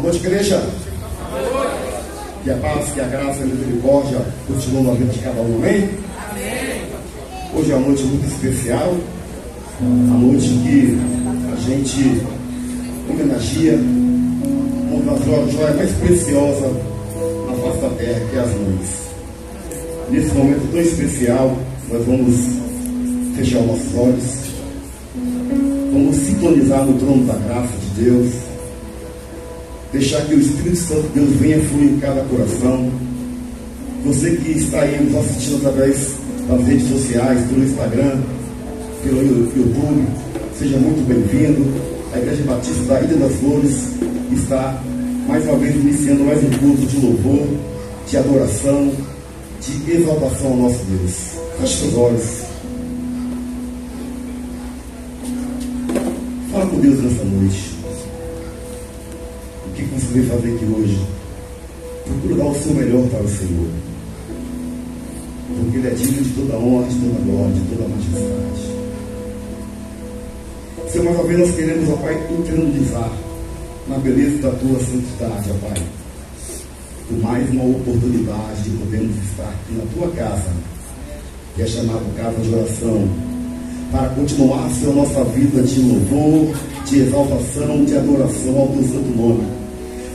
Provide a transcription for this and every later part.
noite, igreja. Que a paz, que a graça e a misericórdia continuam na vida de cada um, amém? Hoje é uma noite muito especial, a noite que a gente homenageia uma das joias mais preciosas na face da terra, que é as mães. Nesse momento tão especial, nós vamos fechar nossos olhos, vamos sintonizar no trono da graça de Deus, deixar que o Espírito Santo de Deus venha fluir em cada coração. Você que está aí nos assistindo através das redes sociais, pelo Instagram, pelo YouTube, seja muito bem-vindo. A Igreja Batista da Ilha das Flores está mais uma vez iniciando mais um culto de louvor, de adoração, de exaltação ao nosso Deus. Feche seus olhos. Fala com Deus nessa noite. O que você veio fazer aqui hoje? Procura dar o seu melhor para o Senhor, porque Ele é digno de toda honra, de toda glória, de toda majestade. Senhor, mais uma vez nós queremos, ó Pai, internalizar na beleza da Tua santidade, ó Pai, por mais uma oportunidade de podermos estar aqui na Tua casa, que é chamada casa de oração, para continuar, Senhor, nossa vida de louvor, de exaltação, de adoração ao Teu santo nome.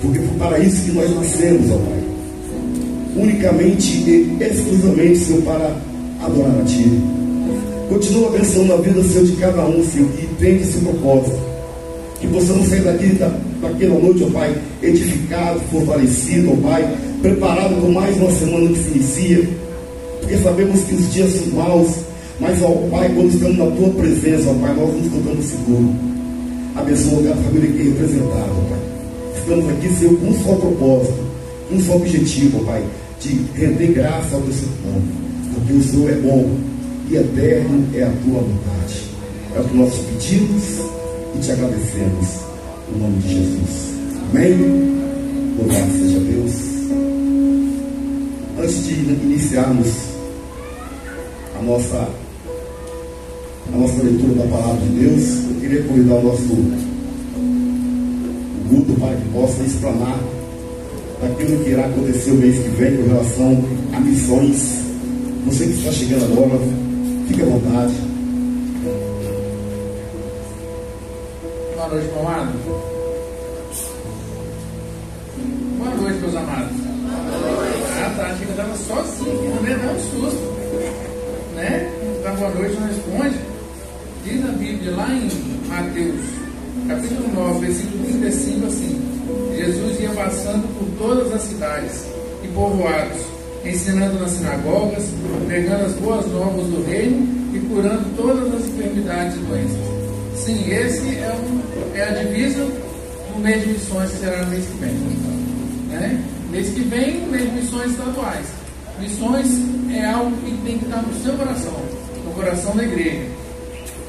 Porque foi para isso que nós nascemos, ó Pai. Unicamente e exclusivamente, Senhor, para adorar a Ti. Continua abençoando a vida, Senhor, de cada um, Senhor, que entende esse propósito. Que possamos sair daquela noite, ó Pai, edificado, fortalecido, ó Pai, preparado para mais uma semana que se inicia. Porque sabemos que os dias são maus, mas, ó Pai, quando estamos na Tua presença, ó Pai, nós nos encontramos seguros. Abençoa a família aqui representada, ó Pai. Estamos aqui, Senhor, com um só propósito, um só objetivo, ó Pai, de render graça ao Teu santo nome, porque o Senhor é bom e eterno é a Tua vontade. É o que nós te pedimos e te agradecemos, no nome de Jesus. Amém? Louvado seja Deus. Antes de iniciarmos a nossa leitura da palavra de Deus, eu queria convidar o nosso culto, Pai, que possa explanar daquilo que irá acontecer o mês que vem com relação a missões. Você que está chegando agora, fique à vontade. Boa noite, meu amado. Boa noite, meus amados. Ah, tá, achei que eu estava sozinho, não é? Dá um susto, né? Dá boa noite, não responde. Diz a Bíblia lá em Mateus, capítulo 9, versículo 35, assim: Jesus ia passando por todas as cidades e povoados, ensinando nas sinagogas, pregando as boas novas do reino e curando todas as enfermidades e doenças. Sim, esse é a divisa do mês de missões, que será no mês que vem, né? Mês que vem, mês de missões estaduais. Missões é algo que tem que estar no seu coração, no coração da igreja.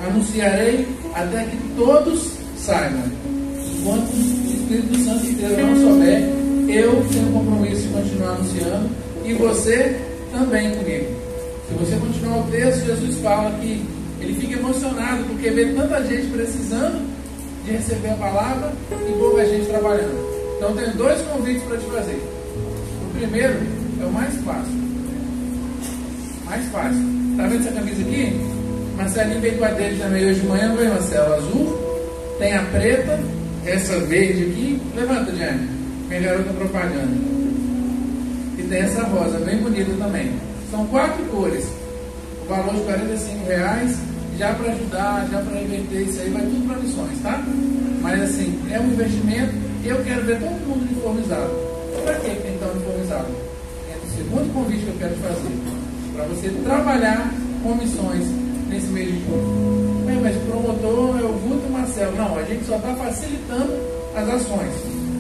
Anunciarei até que todos saibam. Enquanto o Espírito Santo de Deus não souber, eu tenho compromisso de continuar anunciando, e você também comigo. Se você continuar o texto, Jesus fala que ele fica emocionado porque vê tanta gente precisando de receber a palavra e pouca gente trabalhando. Então tenho dois convites para te fazer. O primeiro é o mais fácil. Mais fácil. Está vendo essa camisa aqui? Marcelinho veio com a dele também hoje de manhã, não veio, Marcelo? Azul. Tem a preta, essa verde aqui. Levanta, Diane. Minha garota propaganda. E tem essa rosa, bem bonita também. São 4 cores. O valor de R$45, já para ajudar, já para inverter isso aí, vai tudo para missões, tá? Mas assim, é um investimento e eu quero ver todo mundo uniformizado. Para que tem que estar uniformizado? É o segundo convite que eu quero te fazer. Para você trabalhar com missões nesse mês de junho. Mas o promotor é o Guto e o Marcelo. Não, a gente só está facilitando as ações.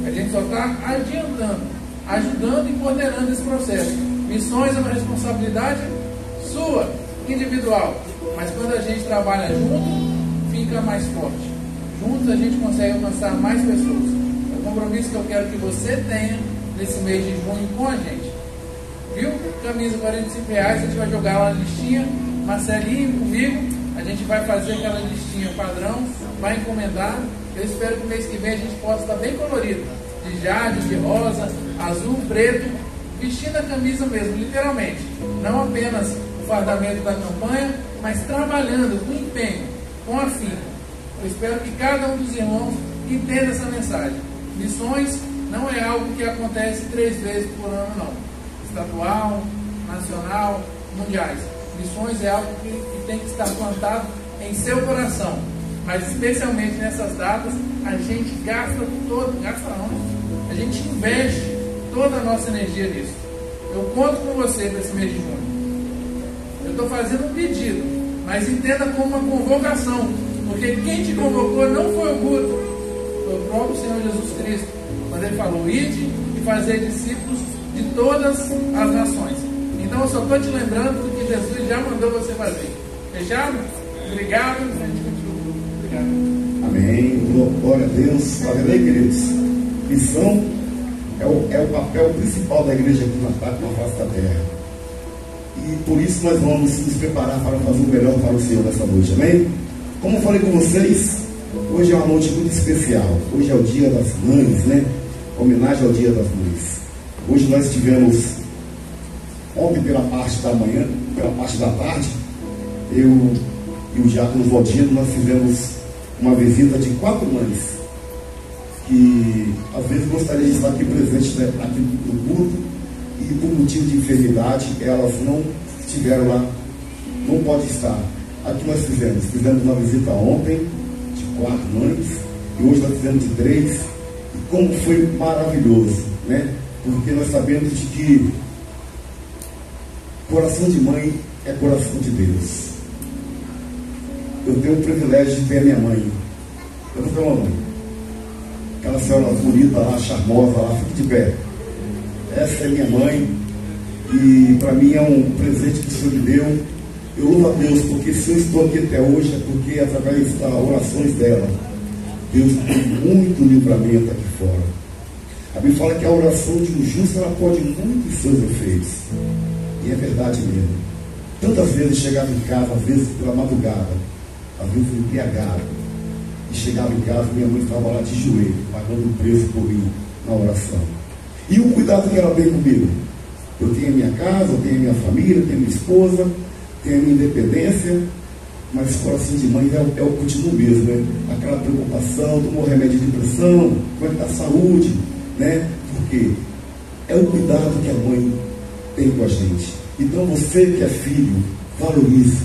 A gente só está adiantando, ajudando e coordenando esse processo. Missões é uma responsabilidade sua, individual. Mas quando a gente trabalha junto, fica mais forte. Juntos a gente consegue alcançar mais pessoas. É o compromisso que eu quero que você tenha nesse mês de junho com a gente. Viu? Camisa R$45, a gente vai jogar lá na listinha. Marcelinho comigo, a gente vai fazer aquela listinha padrão, vai encomendar. Eu espero que o mês que vem a gente possa estar bem colorido. de jade, de rosa, azul, preto, vestindo a camisa mesmo, literalmente. Não apenas o fardamento da campanha, mas trabalhando com empenho, com afinco. Eu espero que cada um dos irmãos entenda essa mensagem. Missões não é algo que acontece 3 vezes por ano, não. Estadual, nacional, mundiais. Missões é algo que tem que estar plantado em seu coração. Mas especialmente nessas datas, a gente gasta a gente investe toda a nossa energia nisso. Eu conto com você para esse mês de junho. Eu estou fazendo um pedido, mas entenda como uma convocação, porque quem te convocou não foi o Guto, foi o próprio Senhor Jesus Cristo, quando ele falou: ide e fazer discípulos de todas as nações. Então eu só estou te lembrando do que Jesus já mandou você fazer. Fechado? Obrigado. Obrigado. Amém. Glória a Deus. Valeu, queridos. Missão é o papel principal da igreja aqui na face da terra. E por isso nós vamos nos preparar para fazer o melhor para o Senhor nessa noite. Amém? Como eu falei com vocês, hoje é uma noite muito especial. Hoje é o Dia das Mães, né? Homenagem ao Dia das Mães. Hoje nós tivemos, ontem pela parte da manhã, pela parte da tarde, eu e o Diácono Valdino, nós fizemos uma visita de 4 mães que às vezes gostaria de estar aqui presente, né, aqui no culto, e por motivo de enfermidade elas não estiveram lá, não pode estar. Aqui nós fizemos uma visita ontem de 4 mães e hoje nós fizemos de 3, e como foi maravilhoso, né? Porque nós sabemos de que coração de mãe é coração de Deus. Eu tenho o privilégio de ter a minha mãe. Eu não tenho uma mãe. Aquela senhora bonita lá, charmosa lá, fica de pé. Essa é minha mãe. E para mim é um presente que o Senhor me deu. Eu louvo a Deus, porque se eu estou aqui até hoje é porque através das orações dela, Deus tem muito livramento aqui fora. A Bíblia fala que a oração de um justo, ela pode muito em seus efeitos. E é verdade mesmo. Tantas vezes chegava em casa, às vezes pela madrugada, às vezes embriagado, e chegava em casa, minha mãe estava lá de joelho, pagando o preço por mim na oração. E o cuidado que ela tem comigo? Eu tenho a minha casa, eu tenho a minha família, eu tenho a minha esposa, tenho a minha independência, mas coração de mãe é o continuo mesmo, né? Aquela preocupação, tomou remédio de pressão, como é que está a saúde, né? Porque é o cuidado que a mãe tem com a gente. Então você que é filho, valorize,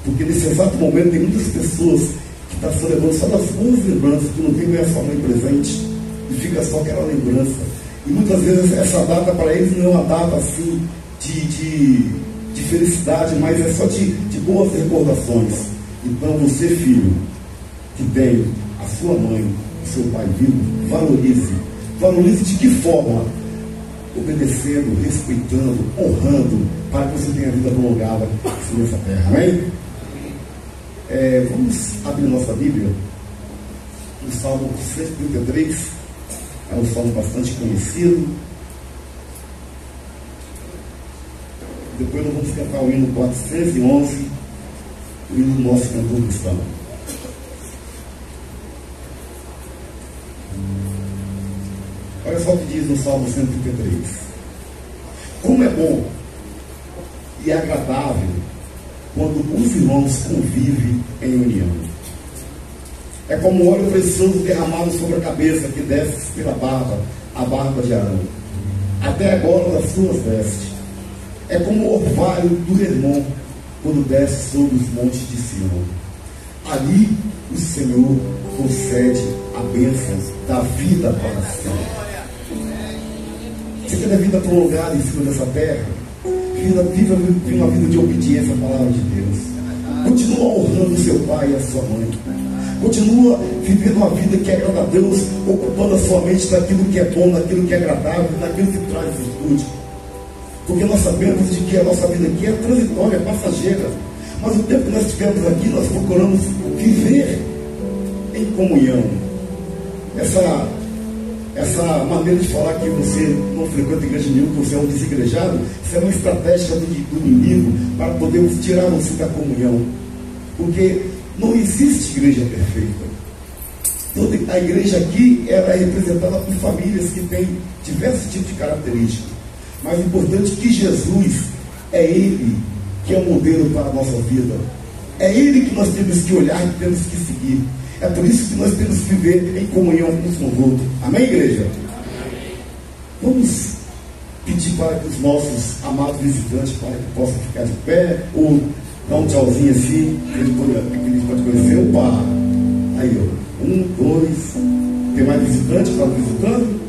porque nesse exato momento tem muitas pessoas que estão se levando só das boas lembranças, que não tem nem a sua mãe presente, e fica só aquela lembrança. E muitas vezes essa data para eles não é uma data assim de felicidade, mas é só de boas recordações. Então você, filho, que tem a sua mãe, o seu pai vivo, valorize. Valorize de que forma? Obedecendo, respeitando, honrando, para que você tenha a vida prolongada nessa terra. Amém? Vamos abrir nossa Bíblia no Salmo 133. É um salmo bastante conhecido. Depois nós vamos cantar o hino 411, o hino do nosso cantor cristão. Olha só o que diz no Salmo 133. Como é bom e agradável quando os irmãos convivem em união. É como óleo precioso derramado sobre a cabeça, que desce pela barba, a barba de Arão, até agora das suas vestes. É como o orvalho do Hermon, quando desce sobre os montes de Sião. Ali o Senhor concede a bênção da vida para sempre. Você quer a vida prolongada em cima dessa terra? Viva uma vida de obediência à palavra de Deus. Continua honrando seu pai e a sua mãe. Continua vivendo uma vida que agrada a Deus, ocupando a sua mente naquilo que é bom, naquilo que é agradável, naquilo que traz virtude. Porque nós sabemos de que a nossa vida aqui é transitória, é passageira. Mas o tempo que nós tivemos aqui, nós procuramos viver em comunhão. Essa maneira de falar que você não frequenta igreja nenhuma, que você é um desigrejado, isso é uma estratégia do inimigo para podermos tirar você da comunhão. Porque não existe igreja perfeita. Toda a igreja aqui ela é representada por famílias que têm diversos tipos de características. Mas o importante é que Jesus é Ele que é o modelo para a nossa vida. É Ele que nós temos que olhar e temos que seguir. É por isso que nós temos que viver em comunhão uns com os outros. Amém, igreja? Vamos pedir para que os nossos amados visitantes possam ficar de pé ou dar um tchauzinho assim, que eles podem conhecer. Opa! Aí, ó. 1, 2. Tem mais visitante? Está visitando?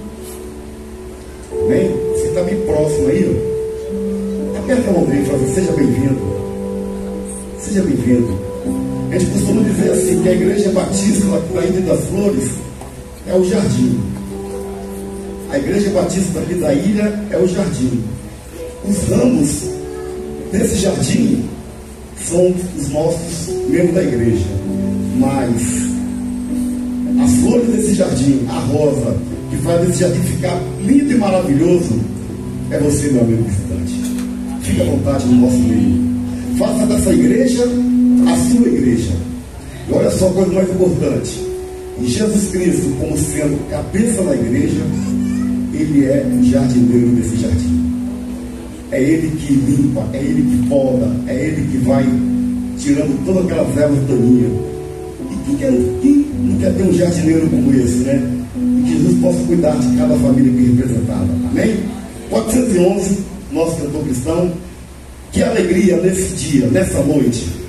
Amém? Você está bem próximo aí, ó. Aperta a mão dele e fala assim: seja bem-vindo. Seja bem-vindo. A gente costuma dizer assim, que a igreja batista lá da Ilha das Flores é o jardim. A igreja batista daqui da ilha é o jardim. Os ramos desse jardim são os nossos membros da igreja. Mas as flores desse jardim, a rosa, que faz esse jardim ficar lindo e maravilhoso, é você, meu amigo visitante. Fique à vontade no nosso meio. Faça dessa igreja a sua igreja. E olha só a coisa mais importante: Jesus Cristo, como sendo cabeça da igreja, Ele é o jardineiro desse jardim. É Ele que limpa, é Ele que poda, é Ele que vai tirando todas aquelas ervas daninhas. E quem não quer ter um jardineiro como esse, né? E que Jesus possa cuidar de cada família aqui representada. Amém? 411, nosso cantor cristão. Que alegria nesse dia, nessa noite.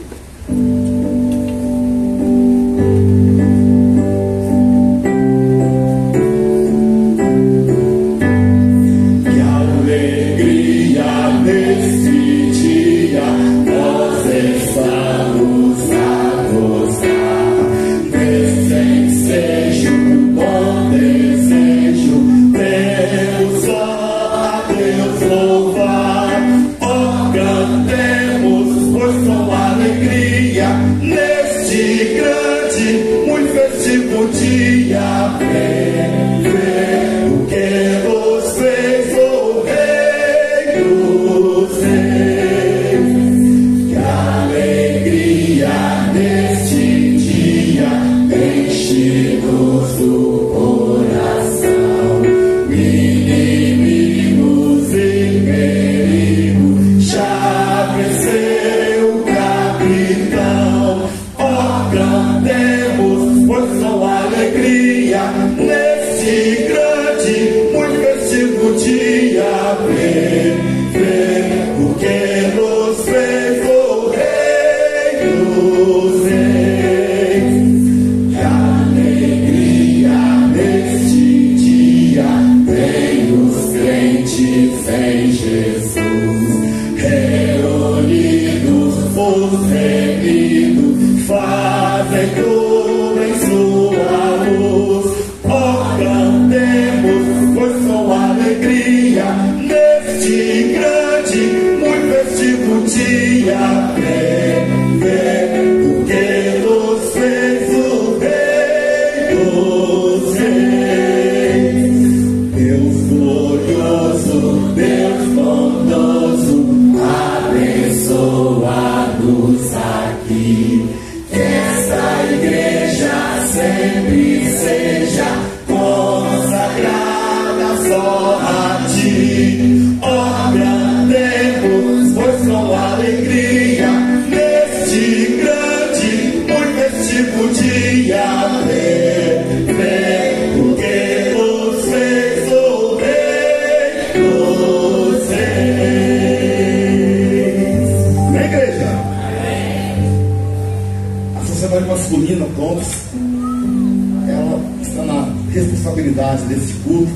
Desse culto.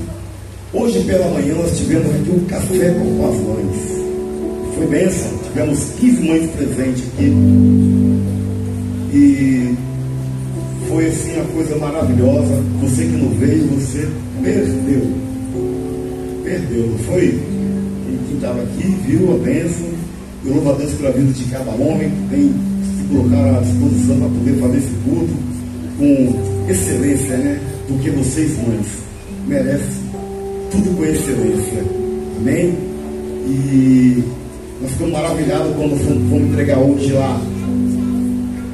Hoje pela manhã nós tivemos aqui um café com as mães. Foi bênção. Tivemos 15 mães presentes aqui. E foi assim uma coisa maravilhosa. Você que não veio, você perdeu. Perdeu, não foi? Quem estava aqui viu a bênção. Eu louvo a Deus pela vida de cada homem que tem se colocar à disposição para poder fazer esse culto com excelência, né? Porque vocês, mães, merecem tudo com excelência. Amém? E nós ficamos maravilhados quando fomos entregar hoje lá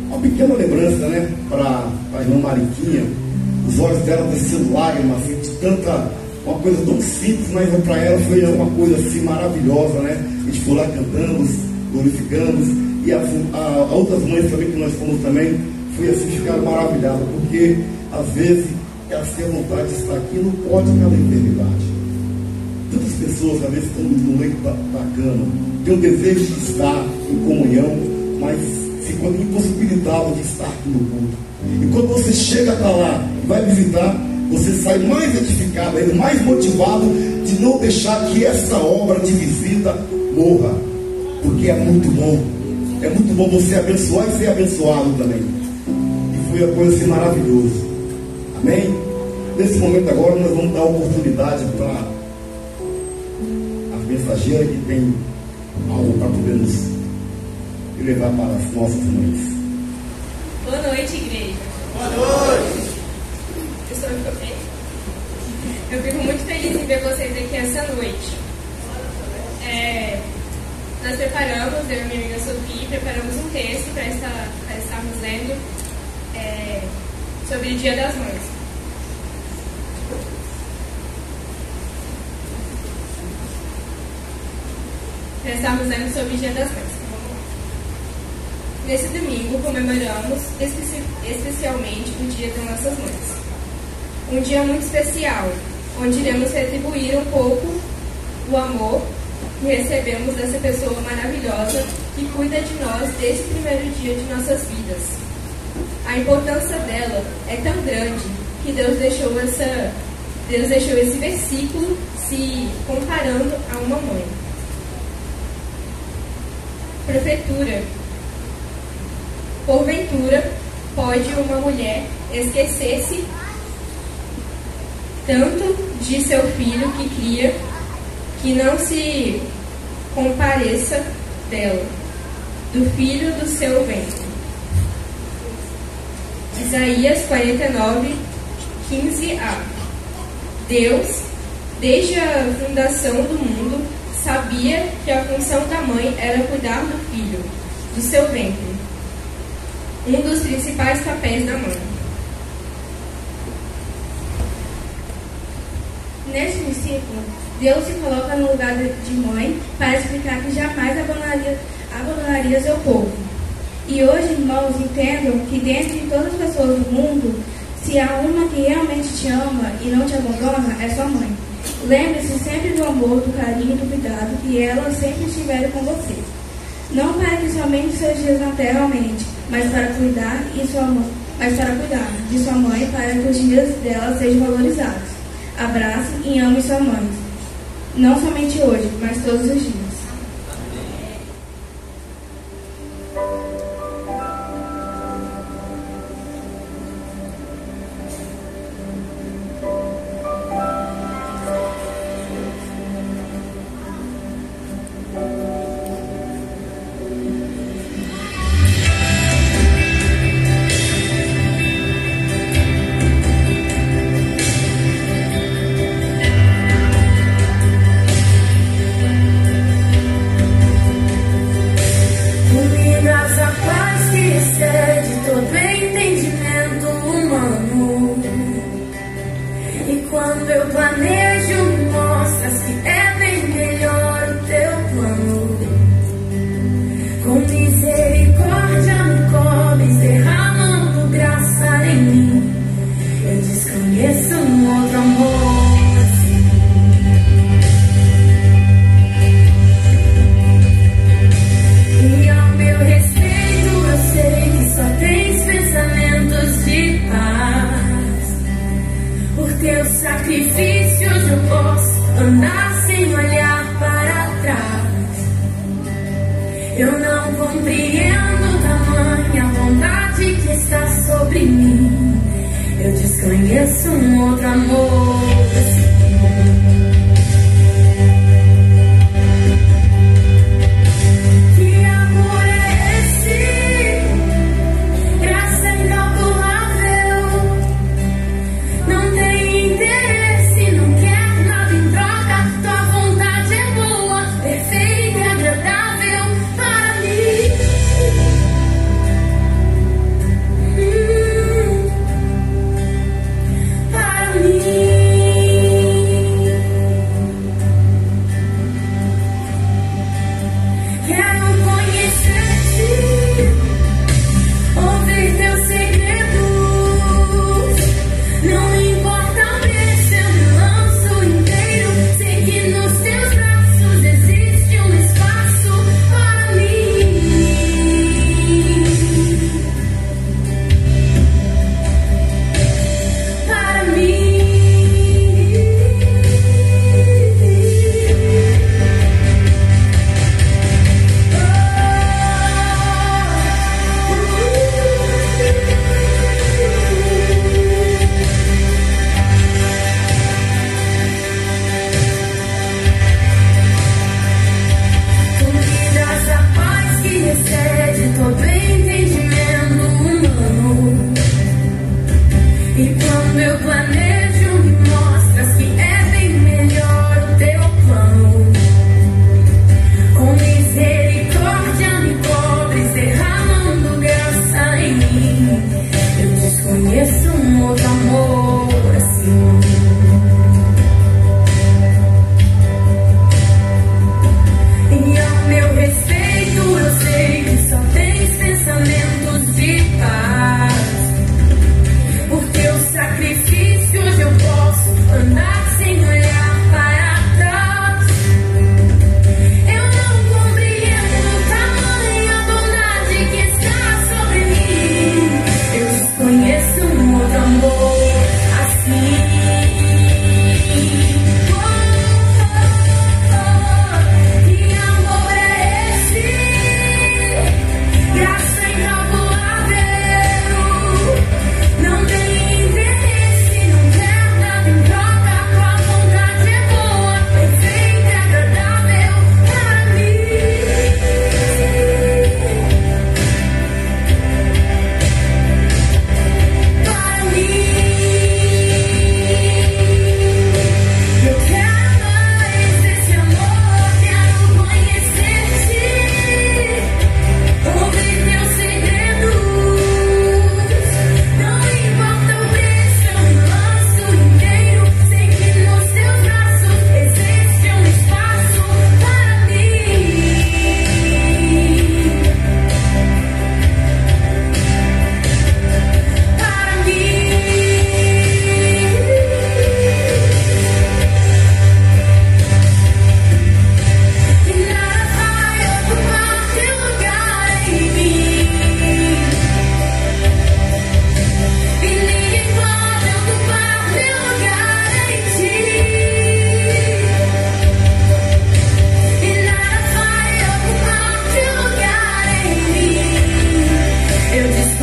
uma pequena lembrança, né? Para a irmã Mariquinha. os olhos dela desceram lágrimas, assim, de tanta, uma coisa tão simples, mas para ela foi uma coisa assim maravilhosa, né? A gente foi lá, cantamos, glorificamos, e a outras mães também que nós fomos também, foi assim, ficaram maravilhadas, porque às vezes elas têm vontade de estar aqui e não pode pela enfermidade. Tantas pessoas às vezes estão no leito bacana, têm o desejo de estar em comunhão, mas ficam impossibilitados de estar aqui no culto. E quando você chega para lá e vai visitar, você sai mais edificado, ainda mais motivado de não deixar que essa obra de visita morra, porque é muito bom. É muito bom você abençoar e ser abençoado também. E foi uma coisa assim maravilhosa. Amém? Nesse momento agora nós vamos dar oportunidade para a mensageira que tem algo para poder nos levar para as nossas mães. Boa noite, igreja. Boa noite. Eu estou muito bem. Eu fico muito feliz em ver vocês aqui essa noite. Nós preparamos, eu e minha amiga Sofia, preparamos um texto para estarmos lendo sobre o Dia das Mães. Para estarmos lendo sobre o Dia das Mães. Nesse domingo comemoramos especialmente o Dia das Nossas Mães. Um dia muito especial, onde iremos retribuir um pouco o amor que recebemos dessa pessoa maravilhosa que cuida de nós desde o primeiro dia de nossas vidas. A importância dela é tão grande que Deus deixou esse versículo se comparando a uma mãe. Prefeitura. Porventura, pode uma mulher esquecer-se tanto de seu filho que cria, que não se compareça dela, do filho do seu ventre. Isaías 49, 15a. Deus, desde a fundação do mundo, sabia que a função da mãe era cuidar do filho, do seu ventre. Um dos principais papéis da mãe. Neste versículo, Deus se coloca no lugar de mãe para explicar que jamais abandonaria seu povo. E hoje, irmãos, entendam que dentro de todas as pessoas do mundo, se há uma que realmente te ama e não te abandona, é sua mãe. Lembre-se sempre do amor, do carinho e do cuidado que ela sempre estiver com você. Não para que somente seus dias na terra aumente, mas para cuidar de sua mãe, para que os dias dela sejam valorizados. Abrace e ame sua mãe. Não somente hoje, mas todos os dias.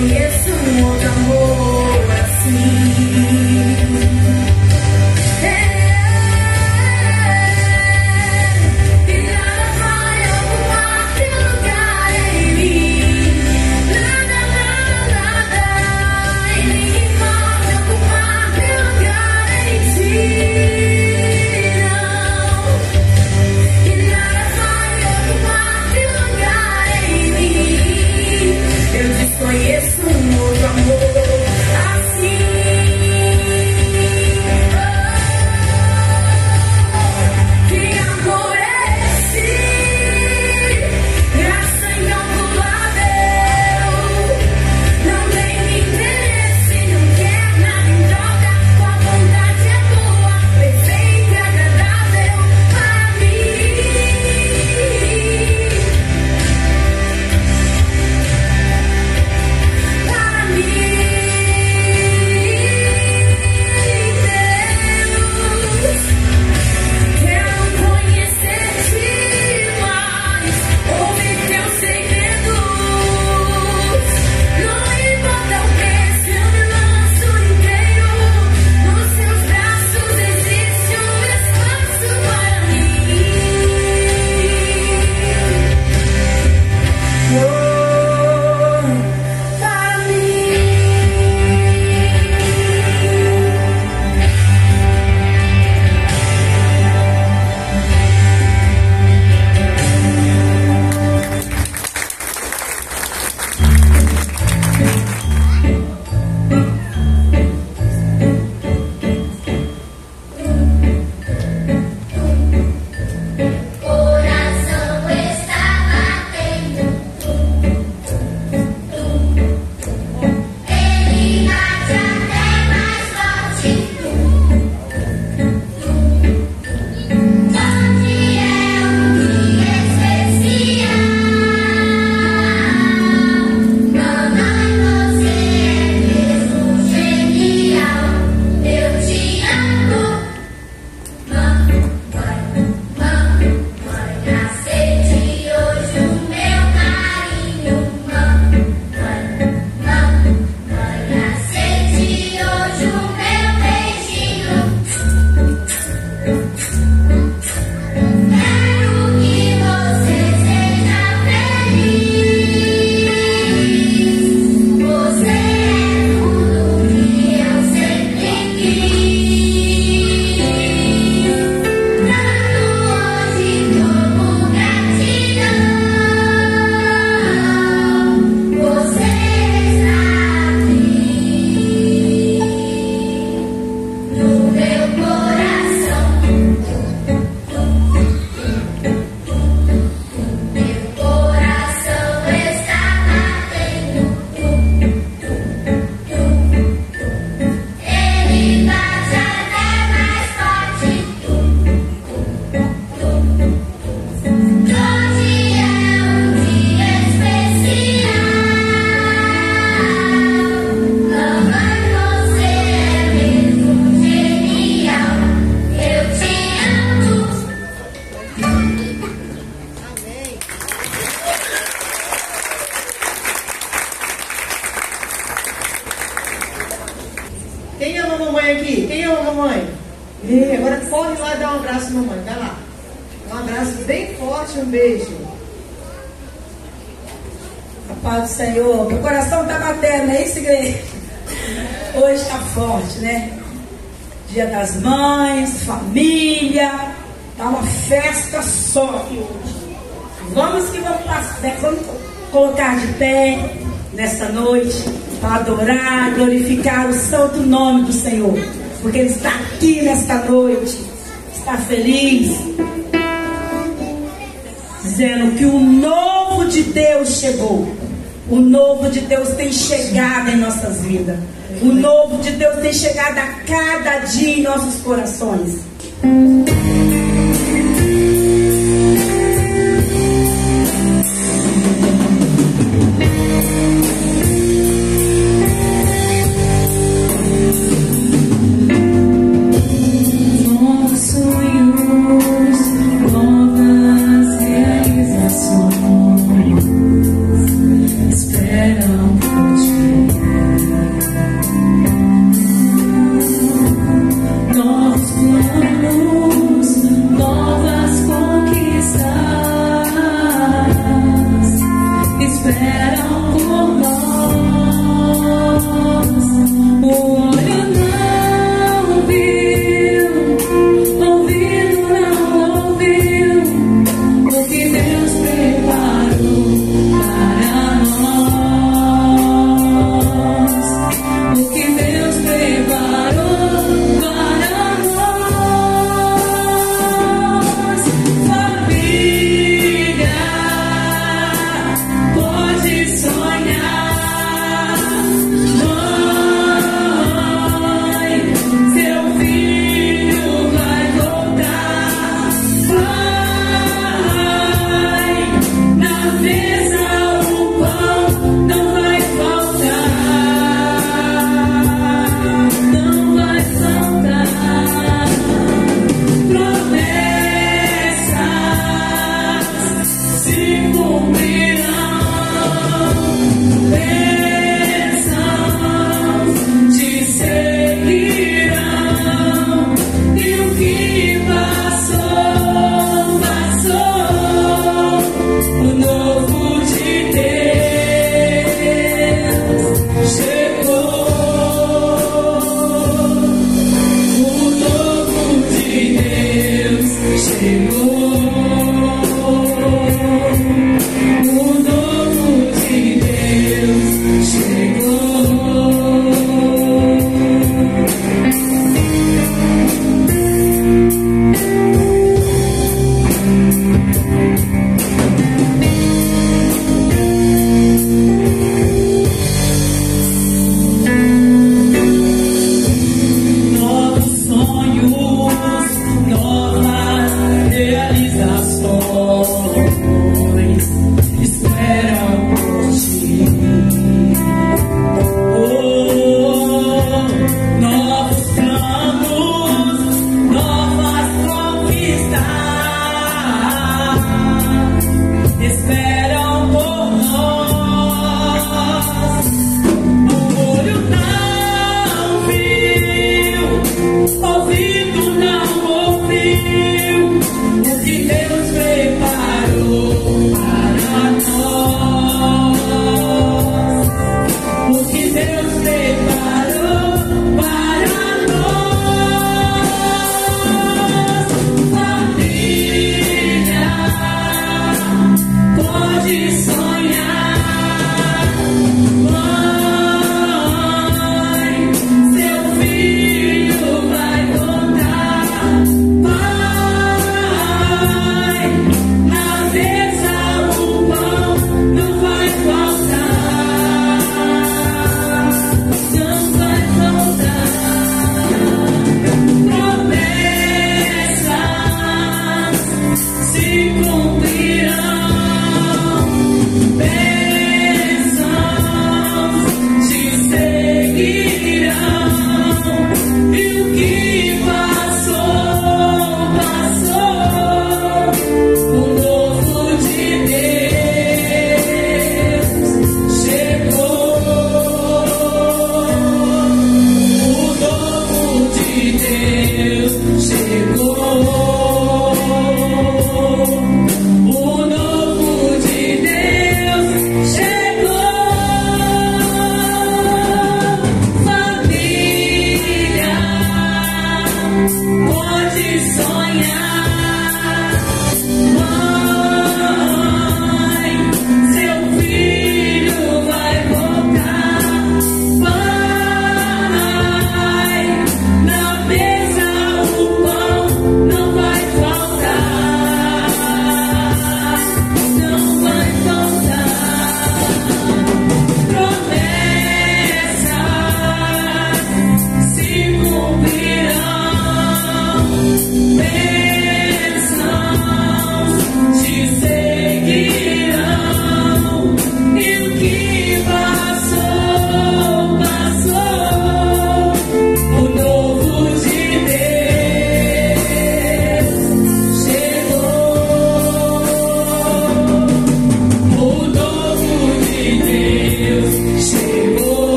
desconheço um outro amor assim. Conheço um outro amor assim. Que amor é esse? Graça incalculável. Não tem interesse, não quer nada em troca. Tua vontade é boa, perfeita e agradável para mim. Quem ama a mamãe aqui? Quem ama a mamãe? Agora corre lá e dá um abraço, mamãe. Vai lá. Um abraço bem forte, um beijo. A paz do Senhor. Meu coração está batendo, não é isso, igreja? Hoje está forte, né? Dia das Mães, família. Está uma festa só aqui hoje. Vamos que vamos passar, vamos colocar de pé nesta noite para adorar, glorificar o santo nome do Senhor, porque Ele está aqui nesta noite, está feliz, dizendo que o novo de Deus chegou. O novo de Deus tem chegado em nossas vidas. O novo de Deus tem chegado a cada dia em nossos corações. Esperam por ti.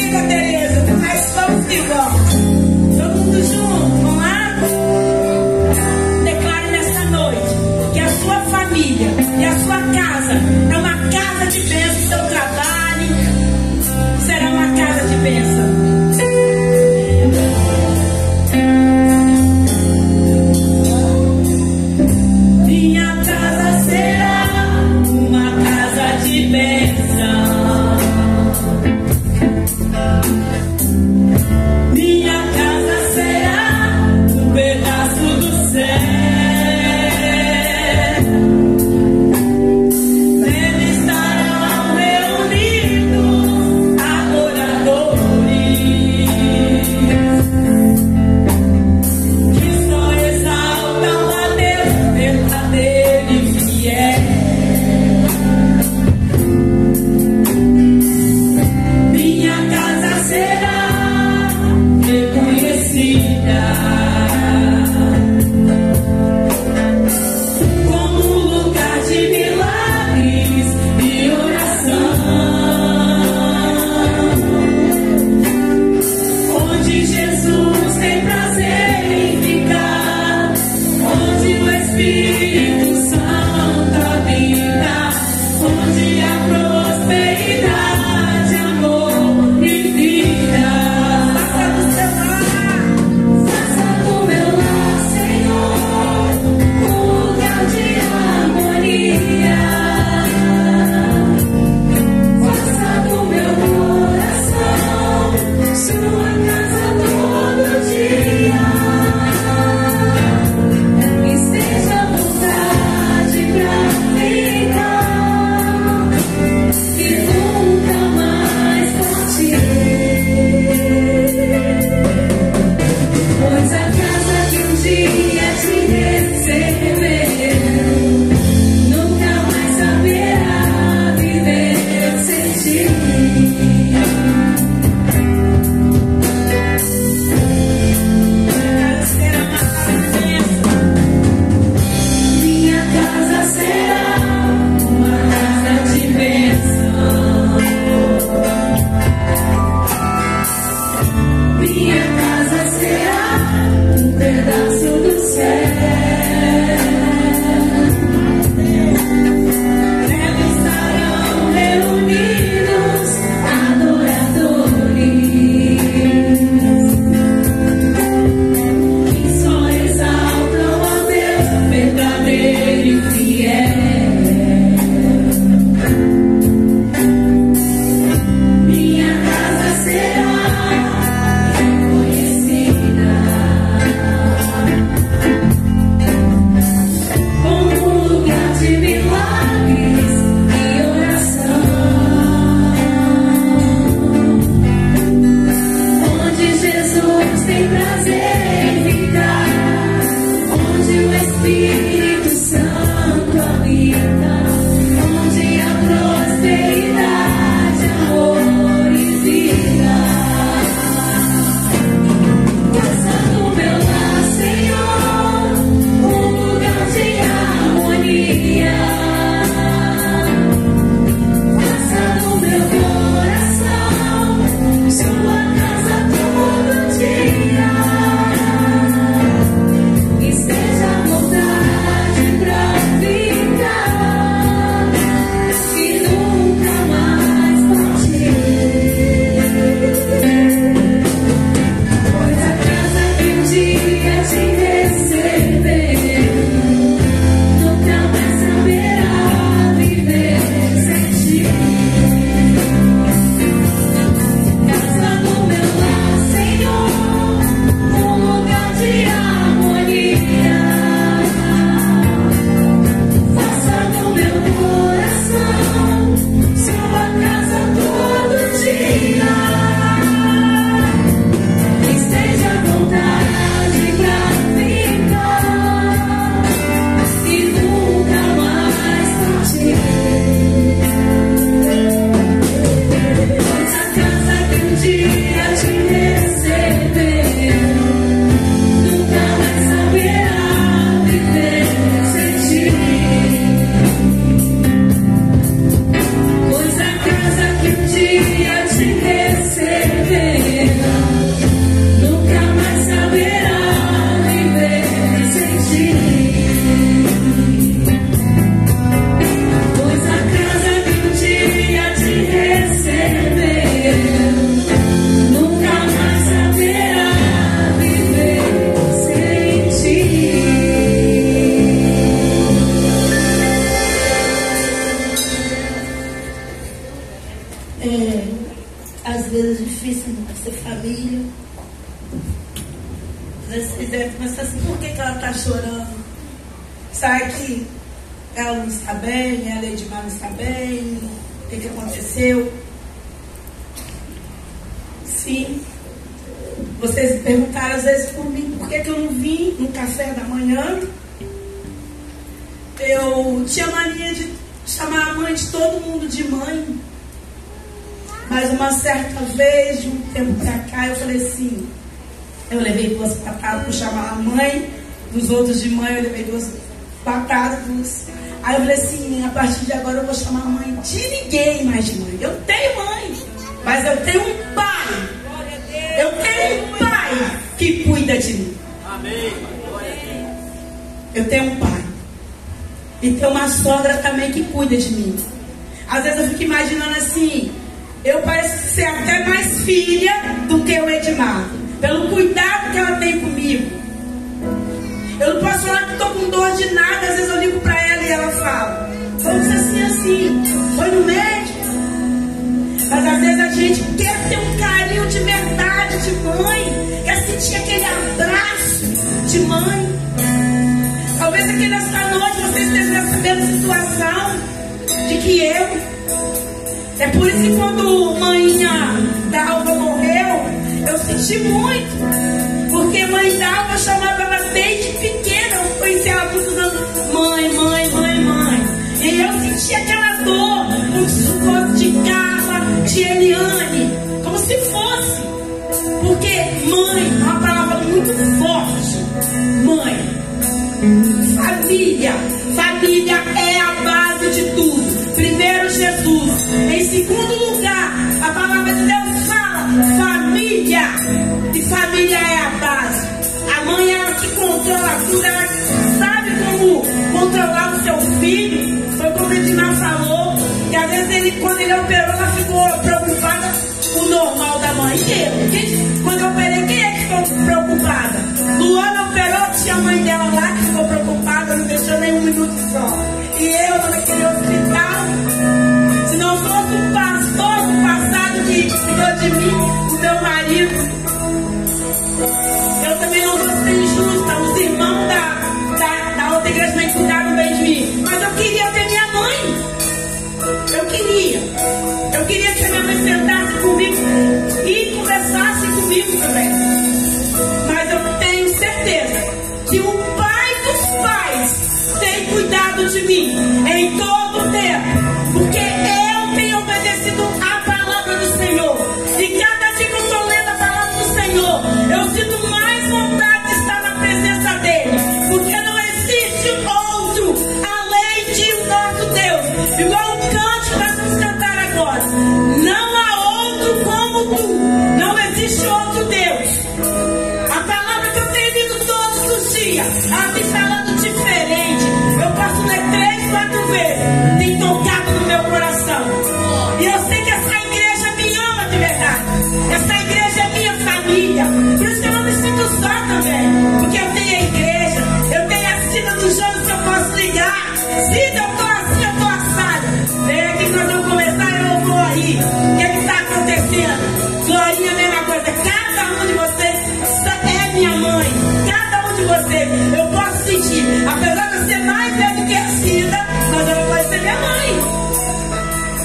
amiga Tereza, mas vamos que vamos. Todo mundo junto, vamos lá? Declare nessa noite que a sua família e a sua casa é uma casa de bênção. Seu trabalho será uma casa de bênção. Minha casa será uma casa de bênção. Minha casa será um pedaço do céu. Neles estarão reunidos adoradores que só exaltam a Deus verdadeiro e fiel. Minha casa será reconhecida como um lugar de milagres e oração, onde Jesus tem prazer em ficar, onde o Espírito Santo habita, onde há prosperidade, amor e vida. Faça do seu lar, faça do meu lar, Senhor, um lugar de harmonia. Faça do meu coração sua casa todo dia. Esteja à vontade pra ficar e nunca mais partir. Pois a casa que um dia te receber nunca mais saberá viver sem ti. Minha casa será uma casa de bênção. Minha casa será um pedaço do céu. Neles estarão reunidos adoradores que só exaltam a Deus verdadeiro e fiel. Minha casa será reconhecida como um lugar de milagres e oração, onde Jesus tem prazer em ficar, onde o Espírito Santo habita, onde há prosperidade, amor e vida. Faça do meu lar, Senhor, um lugar de harmonia. Faça do meu coração sua casa todo dia. Esteja à vontade pra ficar e nunca mais partir. Pois a casa que um dia te receber nunca mais saberá viver sem ti. Casa do meu lar, Senhor, um lugar de harmonia. Faça do meu coração sua casa todo dia. Esteja à vontade pra ficar e nunca mais partir. Pois a casa que um dia te receber nunca mais saberá viver sem ti. Pois a casa que um dia te receber vezes é difícil ser família. Às vezes vocês devem pensar assim, por que ela está chorando? Sabe que ela não está bem, a Edmar não está bem, o que aconteceu? Sim. Vocês perguntaram às vezes por mim, por que eu não vim no café da manhã? Eu tinha mania de chamar a mãe de todo mundo de mãe. Mas uma certa vez, de um tempo pra cá, eu falei assim, eu levei 2 patadas para chamar a mãe dos outros de mãe, eu levei 2 patadas. Aí eu falei assim, a partir de agora eu vou chamar a mãe de ninguém mais de mãe. Eu tenho mãe, mas eu tenho um pai. Eu tenho um pai que cuida de mim. Amém. Eu tenho um pai. E tenho uma sogra também que cuida de mim. Às vezes eu fico imaginando assim, eu pareço ser até mais filha do que o Edmar, pelo cuidado que ela tem comigo. Eu não posso falar que estou com dor de nada. Às vezes eu ligo para ela e ela fala, vamos assim, foi no médico. Mas às vezes a gente quer ter um carinho de verdade de mãe, quer sentir aquele abraço de mãe. Talvez aqui nesta noite você esteja nessa mesma situação de que eu. É por isso que quando manhinha da Alva morreu, eu senti muito. Porque mãe da Alva chamava ela desde pequena. Eu conheci ela muitos anos. Mãe. E eu senti aquela dor, como se fosse de Carla, de Eliane, como se fosse. Porque mãe é uma palavra muito forte. Mãe. Família é a base de tudo. Primeiro Jesus. Em segundo lugar, a palavra de Deus fala família. E família é a base. A mãe é ela que controla tudo. Ela sabe como controlar o seu filho. Foi como o Edmar falou. Que às vezes quando ele operou, ela ficou preocupada com o normal da mãe. E eu? Quando eu operei, quem é que ficou preocupada? Luana operou, tinha a mãe dela lá que ficou preocupada, não deixou nem 1 minuto só. E eu naquele hospital, se não fosse o pastor do passado que cuidou de mim, o meu marido, eu também não vou ser injusta. Os irmãos da outra igreja também cuidaram bem de mim. Mas eu queria ter minha mãe. Eu queria que a minha mãe sentasse comigo e conversasse comigo também. Mas eu tenho certeza que o Pai dos Pais tem cuidado de mim em todo o tempo, porque eu tenho obedecido a palavra do Senhor. E cada dia que eu estou lendo a palavra do Senhor, eu sinto mais vontade de estar na presença dele, porque não existe outro além de o nosso Deus. Igual o canto nós vamos cantar agora, não há outro como tu, não existe outro Deus. A palavra que eu tenho lido todos os dias, ela vem falando diferente. Eu posso ler 3, 4 vezes, tem tocado no meu coração. E eu sei que essa igreja me ama de verdade. Essa igreja é minha família. Por isso que eu não me sinto só também, porque eu tenho a igreja, eu tenho a Cida dos Jovens que eu posso ligar. Cida, eu tô assim, eu tô assado. Vem aqui que nós vamos começar, eu vou aí. O que está acontecendo? Glorinha, a mesma coisa. Cada um de vocês é minha mãe. Cada um de vocês, eu posso sentir. Apesar de eu ser mais velha do que a Cida, mas ela pode ser minha mãe.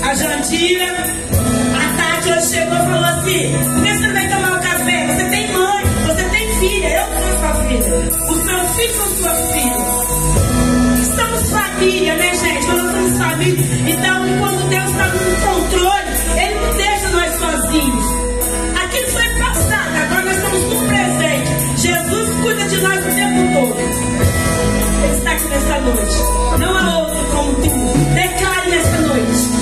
A Jandira, a Tati hoje chegou e falou assim: por que você não vem tomar um café? Você tem mãe, você tem filha, eu sou sua filha. Os meus filhos são suas filhas. Estamos família, né, gente? Quando nós somos família. Então, quando Deus está no controle, Ele não deixa nós sozinhos. Aquilo foi passado, agora nós estamos no presente. Jesus cuida de nós o tempo todo. Ele está aqui nessa noite. Não há outro como tu. Declare nessa noite.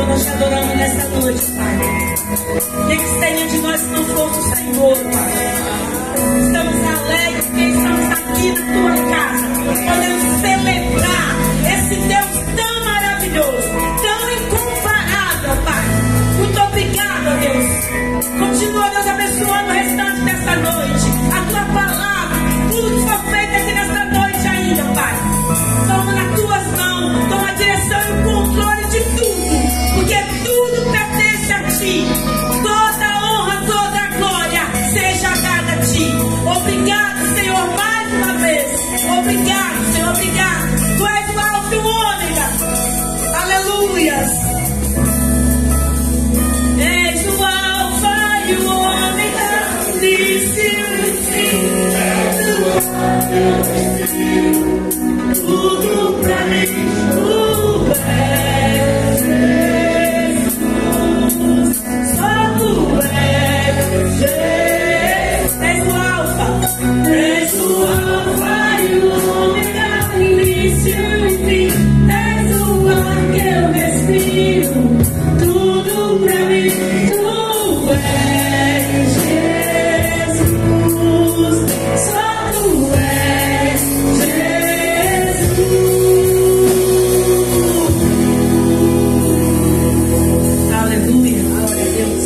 Senhor, nós te adoramos nessa noite, Pai. O que seria de nós se não fosse o Senhor, Pai? Estamos alegres porque estamos aqui na tua casa. Podemos celebrar esse Deus tão maravilhoso, tão incomparável, Pai. Muito obrigada, Deus. Continua, Deus, abençoando o restante dessa noite. A tua palavra, tudo que foi feito aqui nessa noite ainda, Pai. Toma nas tuas mãos, toma a direção e o controle de tudo, porque tudo pertence a ti. Toda a honra, toda a glória seja dada a ti. Obrigado, Senhor, mais uma vez. Obrigado, Senhor, obrigado. Tu és o alfa e o ômega. Aleluias. És o alfa e o ômega, início e fim. Tudo pra mim, tu és Jesus, só tu és Jesus. És o alfa e o ômega, início e fim. És o ar que eu respiro, tudo pra mim, tu és Jesus, só tu és Jesus. Aleluia, glória a Deus.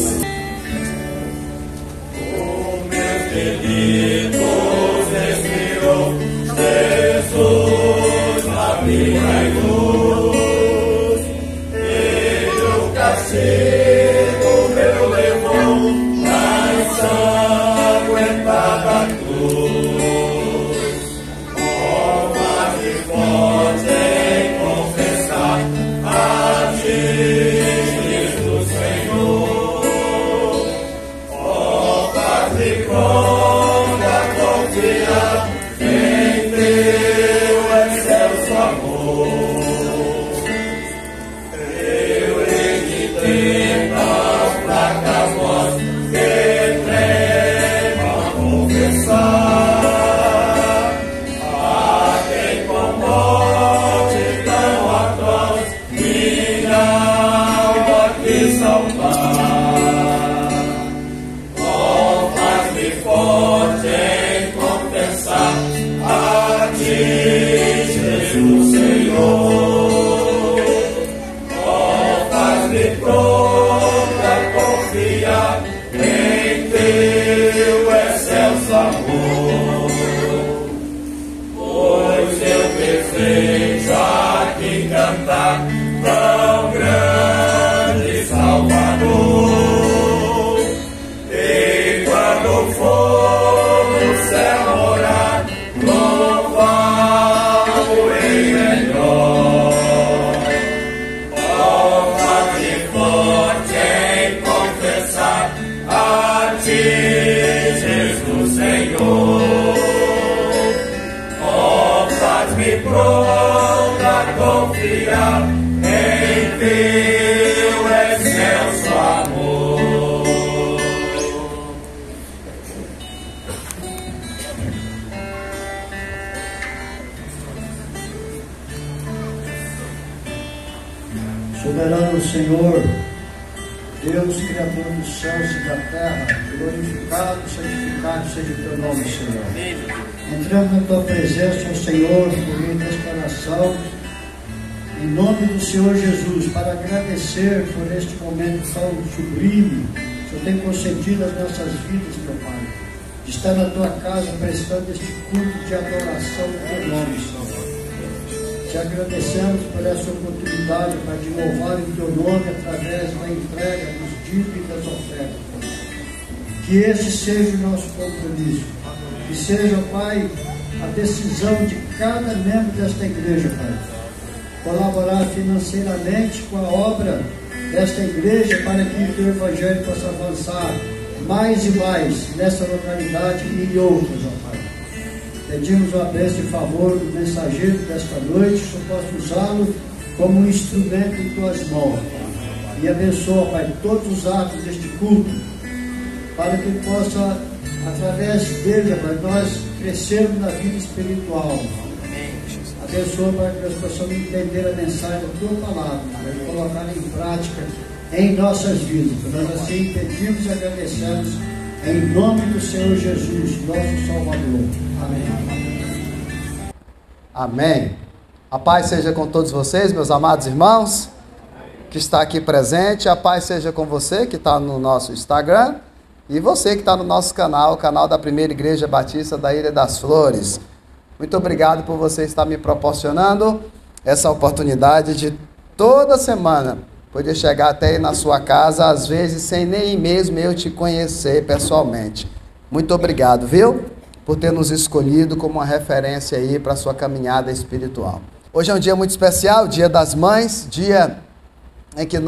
Soberano Senhor, Deus, Criador dos céus e da terra, glorificado, santificado seja o teu nome, Senhor. Entramos na tua presença, Senhor, por meio desta oração, em nome do Senhor Jesus, para agradecer por este momento tão sublime que o Senhor tem concedido às nossas vidas, meu Pai, de estar na tua casa prestando este culto de adoração ao teu nome, Senhor. Te agradecemos por essa oportunidade, Pai, de louvar o teu nome através da entrega dos dízimos e das ofertas. Que esse seja o nosso compromisso. Que seja, Pai, a decisão de cada membro desta igreja, Pai. Colaborar financeiramente com a obra desta igreja para que o teu evangelho possa avançar mais e mais nessa localidade e em outras, ó Pai. Pedimos uma bênção e favor do mensageiro desta noite, que eu possa usá-lo como um instrumento em tuas mãos. E abençoa, Pai, todos os atos deste culto, para que possa, através dele, Pai, nós crescermos na vida espiritual. Abençoa para que nós possamos entender a mensagem da tua palavra, Pai, e colocar em prática em nossas vidas. Nós assim pedimos e agradecemos em nome do Senhor Jesus, nosso Salvador. Amém. Amém. A paz seja com todos vocês, meus amados irmãos, que está aqui presente. A paz seja com você que está no nosso Instagram e você que está no nosso canal, o canal da Primeira Igreja Batista da Ilha das Flores. Muito obrigado por você estar me proporcionando essa oportunidade de toda semana poder chegar até aí na sua casa, às vezes sem nem mesmo eu te conhecer pessoalmente. Muito obrigado, viu? Por ter nos escolhido como uma referência aí para a sua caminhada espiritual. Hoje é um dia muito especial, Dia das Mães, dia em que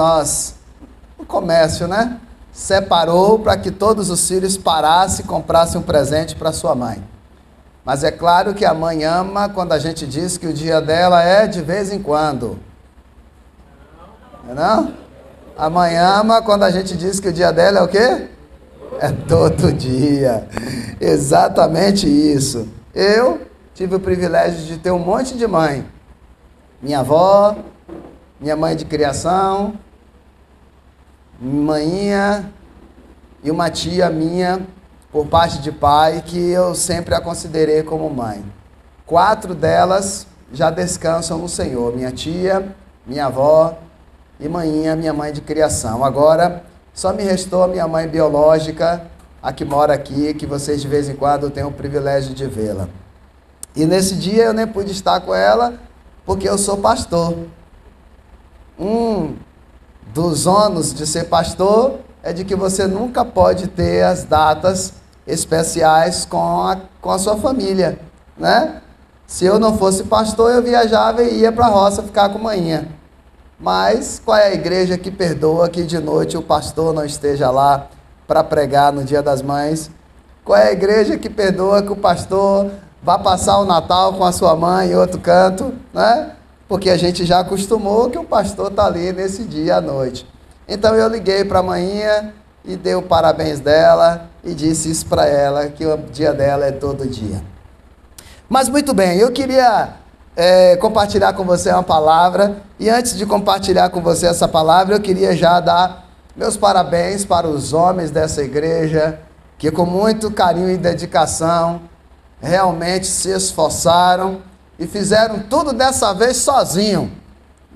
o comércio, separou para que todos os filhos parassem e comprassem um presente para sua mãe. Mas é claro que a mãe ama quando a gente diz que o dia dela é de vez em quando. Não? A mãe ama quando a gente diz que o dia dela é o quê? É todo dia. Exatamente isso. Eu tive o privilégio de ter um monte de mãe. Minha avó, minha mãe de criação, manhinha e uma tia minha, por parte de pai, que eu sempre a considerei como mãe. 4 delas já descansam no Senhor. Minha tia, minha avó e manhinha, minha mãe de criação. Agora, só me restou a minha mãe biológica, a que mora aqui, que vocês de vez em quando têm o privilégio de vê-la. E nesse dia eu nem pude estar com ela, porque eu sou pastor. Um dos ônus de ser pastor é de que você nunca pode ter as datas especiais com a sua família, Se eu não fosse pastor, eu viajava e ia para a roça ficar com manhinha. Mas qual é a igreja que perdoa que de noite o pastor não esteja lá para pregar no Dia das Mães? Qual é a igreja que perdoa que o pastor vá passar o Natal com a sua mãe em outro canto, Porque a gente já acostumou que o pastor está ali nesse dia à noite. Então eu liguei para a manhinha e dei o parabéns dela e disse isso para ela, que o dia dela é todo dia. Mas muito bem, eu queria compartilhar com você uma palavra, e antes de compartilhar com você essa palavra, eu queria já dar meus parabéns para os homens dessa igreja, que com muito carinho e dedicação, realmente se esforçaram e fizeram tudo dessa vez sozinho.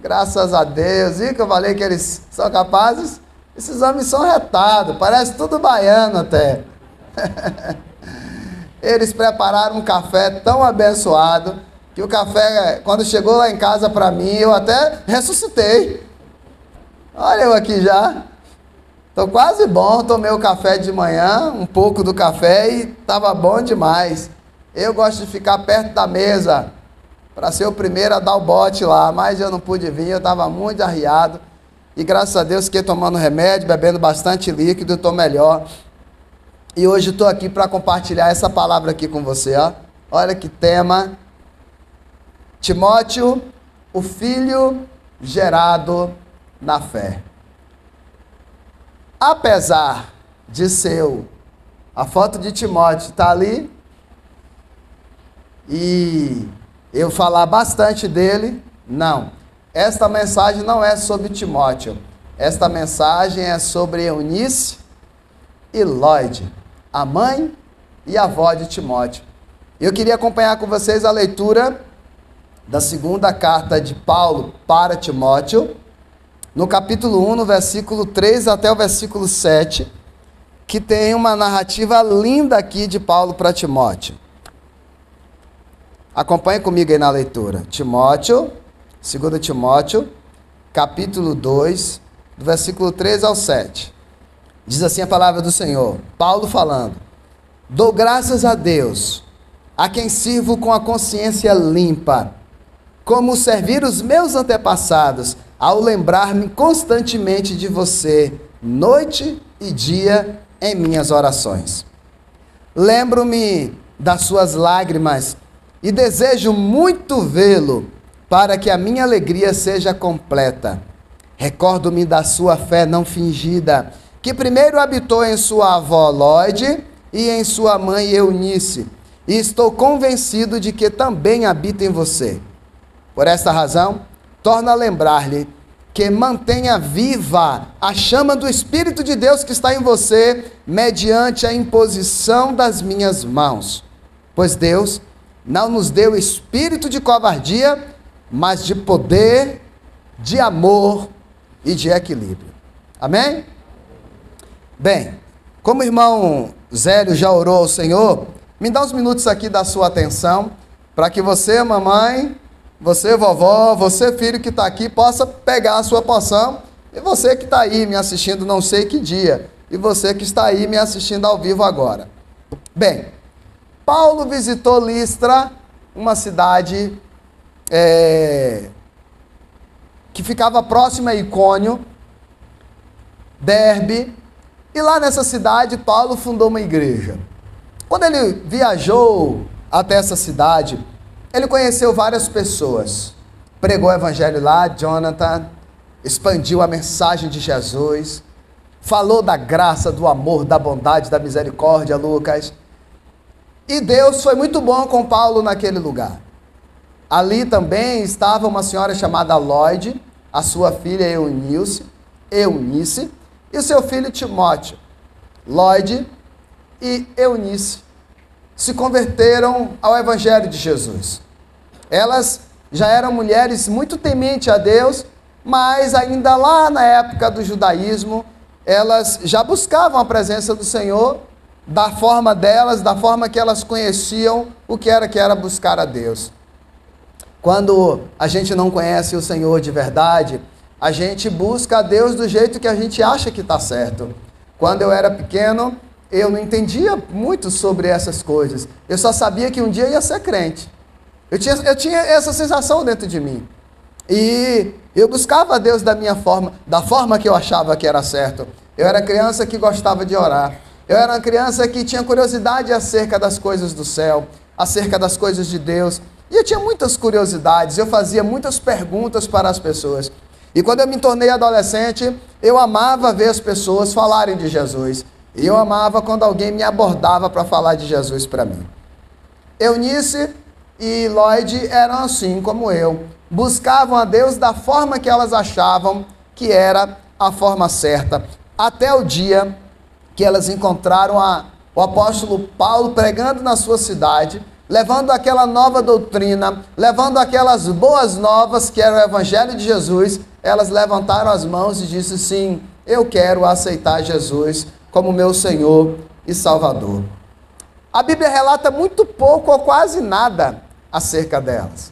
Graças a Deus. E que eu falei que eles são capazes? Esses homens são retados, parece tudo baiano até. Eles prepararam um café tão abençoado, que o café, quando chegou lá em casa para mim, eu até ressuscitei. Olha eu aqui já. Estou quase bom, tomei o café de manhã, um pouco do café, e estava bom demais. Eu gosto de ficar perto da mesa, para ser o primeiro a dar o bote lá, mas eu não pude vir, eu estava muito arriado, e graças a Deus fiquei tomando remédio, bebendo bastante líquido, estou melhor, e hoje estou aqui para compartilhar essa palavra aqui com você, Olha que tema: Timóteo, o filho gerado na fé. Apesar de a foto de Timóteo está ali, e eu falar bastante dele, não. Esta mensagem não é sobre Timóteo. Esta mensagem é sobre Eunice e Lloyd, a mãe e a avó de Timóteo. Eu queria acompanhar com vocês a leitura da segunda carta de Paulo para Timóteo, no capítulo 1, no versículo 3 até o versículo 7, que tem uma narrativa linda aqui de Paulo para Timóteo. Acompanhe comigo aí na leitura. Timóteo, 2 Timóteo, capítulo 2, do versículo 3 ao 7. Diz assim a palavra do Senhor, Paulo falando: Dou graças a Deus, a quem sirvo com a consciência limpa, como servir os meus antepassados, ao lembrar-me constantemente de você, noite e dia, em minhas orações. Lembro-me das suas lágrimas e desejo muito vê-lo, para que a minha alegria seja completa. Recordo-me da sua fé não fingida, que primeiro habitou em sua avó Lloyd e em sua mãe Eunice, e estou convencido de que também habita em você. Por esta razão, torno a lembrar-lhe que mantenha viva a chama do Espírito de Deus que está em você, mediante a imposição das minhas mãos. Pois Deus não nos deu espírito de covardia, mas de poder, de amor e de equilíbrio. Amém? Bem, como o irmão Zélio já orou ao Senhor, me dá uns minutos aqui da sua atenção, para que você, mamãe, você, vovó, você, filho que está aqui, possa pegar a sua porção, e você que está aí me assistindo não sei que dia, e você que está aí me assistindo ao vivo agora. Bem, Paulo visitou Listra, uma cidade que ficava próxima a Icônio, Derbe, e lá nessa cidade Paulo fundou uma igreja. Quando ele viajou até essa cidade, ele conheceu várias pessoas, pregou o evangelho lá, Jonathan, expandiu a mensagem de Jesus, falou da graça, do amor, da bondade, da misericórdia, Lucas. E Deus foi muito bom com Paulo naquele lugar. Ali também estava uma senhora chamada Lloyd, a sua filha Eunice, e o seu filho Timóteo. Lloyd e Eunice se converteram ao Evangelho de Jesus. Elas já eram mulheres muito tementes a Deus, mas ainda lá na época do judaísmo, elas já buscavam a presença do Senhor, da forma delas, da forma que elas conheciam o que era buscar a Deus. Quando a gente não conhece o Senhor de verdade, a gente busca a Deus do jeito que a gente acha que está certo. Quando eu era pequeno, eu não entendia muito sobre essas coisas. Eu só sabia que um dia ia ser crente. Eu tinha essa sensação dentro de mim. E eu buscava a Deus da forma que eu achava que era certo. Eu era criança que gostava de orar. Eu era uma criança que tinha curiosidade acerca das coisas do céu, acerca das coisas de Deus. E eu tinha muitas curiosidades, eu fazia muitas perguntas para as pessoas. E quando eu me tornei adolescente, eu amava ver as pessoas falarem de Jesus. E eu amava quando alguém me abordava para falar de Jesus para mim. Eunice e Lloyd eram assim como eu. Buscavam a Deus da forma que elas achavam que era a forma certa. Até o dia que elas encontraram o apóstolo Paulo pregando na sua cidade, levando aquela nova doutrina, levando aquelas boas novas que era o Evangelho de Jesus. Elas levantaram as mãos e disseram: sim, eu quero aceitar Jesus como meu Senhor e Salvador. A Bíblia relata muito pouco ou quase nada acerca delas.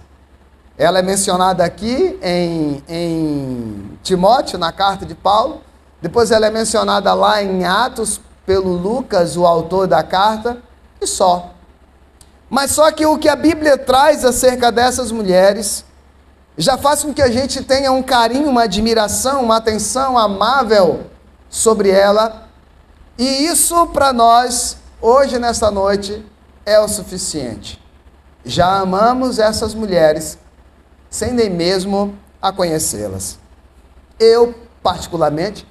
Ela é mencionada aqui em Timóteo, na carta de Paulo. Depois ela é mencionada lá em Atos pelo Lucas, o autor da carta, e só. Mas só que o que a Bíblia traz acerca dessas mulheres já faz com que a gente tenha um carinho, uma admiração, uma atenção amável sobre ela. E isso para nós, hoje nesta noite, é o suficiente. Já amamos essas mulheres sem nem mesmo a conhecê-las. Eu, particularmente,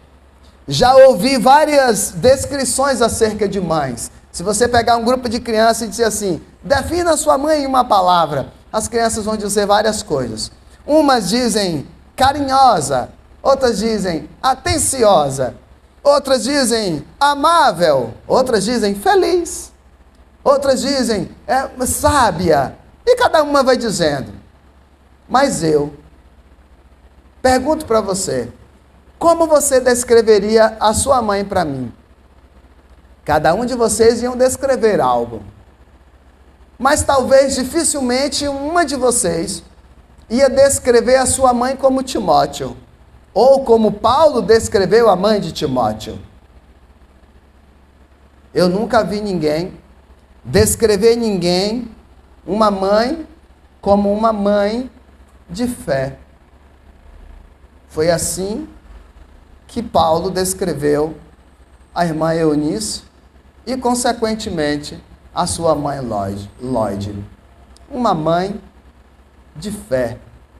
já ouvi várias descrições acerca de mães. Se você pegar um grupo de crianças e dizer assim: defina sua mãe em uma palavra, as crianças vão dizer várias coisas. Umas dizem carinhosa, outras dizem atenciosa, outras dizem amável, outras dizem feliz, outras dizem sábia, e cada uma vai dizendo. Mas eu pergunto para você: como você descreveria a sua mãe para mim? Cada um de vocês iam descrever algo. Mas talvez dificilmente uma de vocês ia descrever a sua mãe como Timóteo, ou como Paulo descreveu a mãe de Timóteo. Eu nunca vi ninguém descrever uma mãe, como uma mãe de fé. Foi assim que Paulo descreveu a irmã Eunice e, consequentemente, a sua mãe Lloyd. Uma mãe de fé,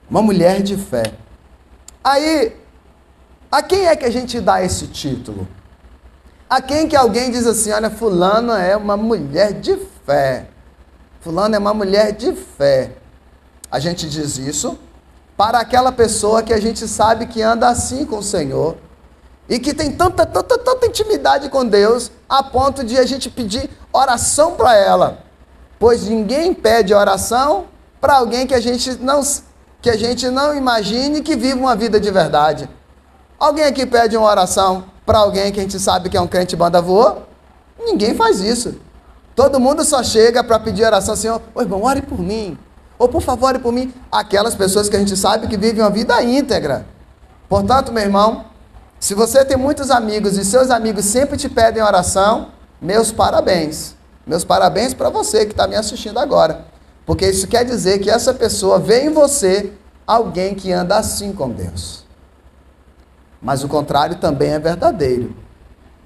uma mulher de fé. Aí, a quem é que a gente dá esse título? A quem que alguém diz assim: olha, fulana é uma mulher de fé. Fulana é uma mulher de fé. a gente diz isso para aquela pessoa que a gente sabe que anda assim com o Senhor e que tem tanta intimidade com Deus a ponto de a gente pedir oração para ela. Pois ninguém pede oração para alguém que a gente não imagine que vive uma vida de verdade. Alguém aqui pede uma oração para alguém que a gente sabe que é um crente banda voou? Ninguém faz isso. Todo mundo só chega para pedir oração, Senhor, ô irmão, ore por mim. Ou por favor, ore por mim. Aquelas pessoas que a gente sabe que vivem uma vida íntegra. Portanto, meu irmão, se você tem muitos amigos e seus amigos sempre te pedem oração, meus parabéns. Meus parabéns para você que está me assistindo agora. Porque isso quer dizer que essa pessoa vê em você alguém que anda assim com Deus. Mas o contrário também é verdadeiro.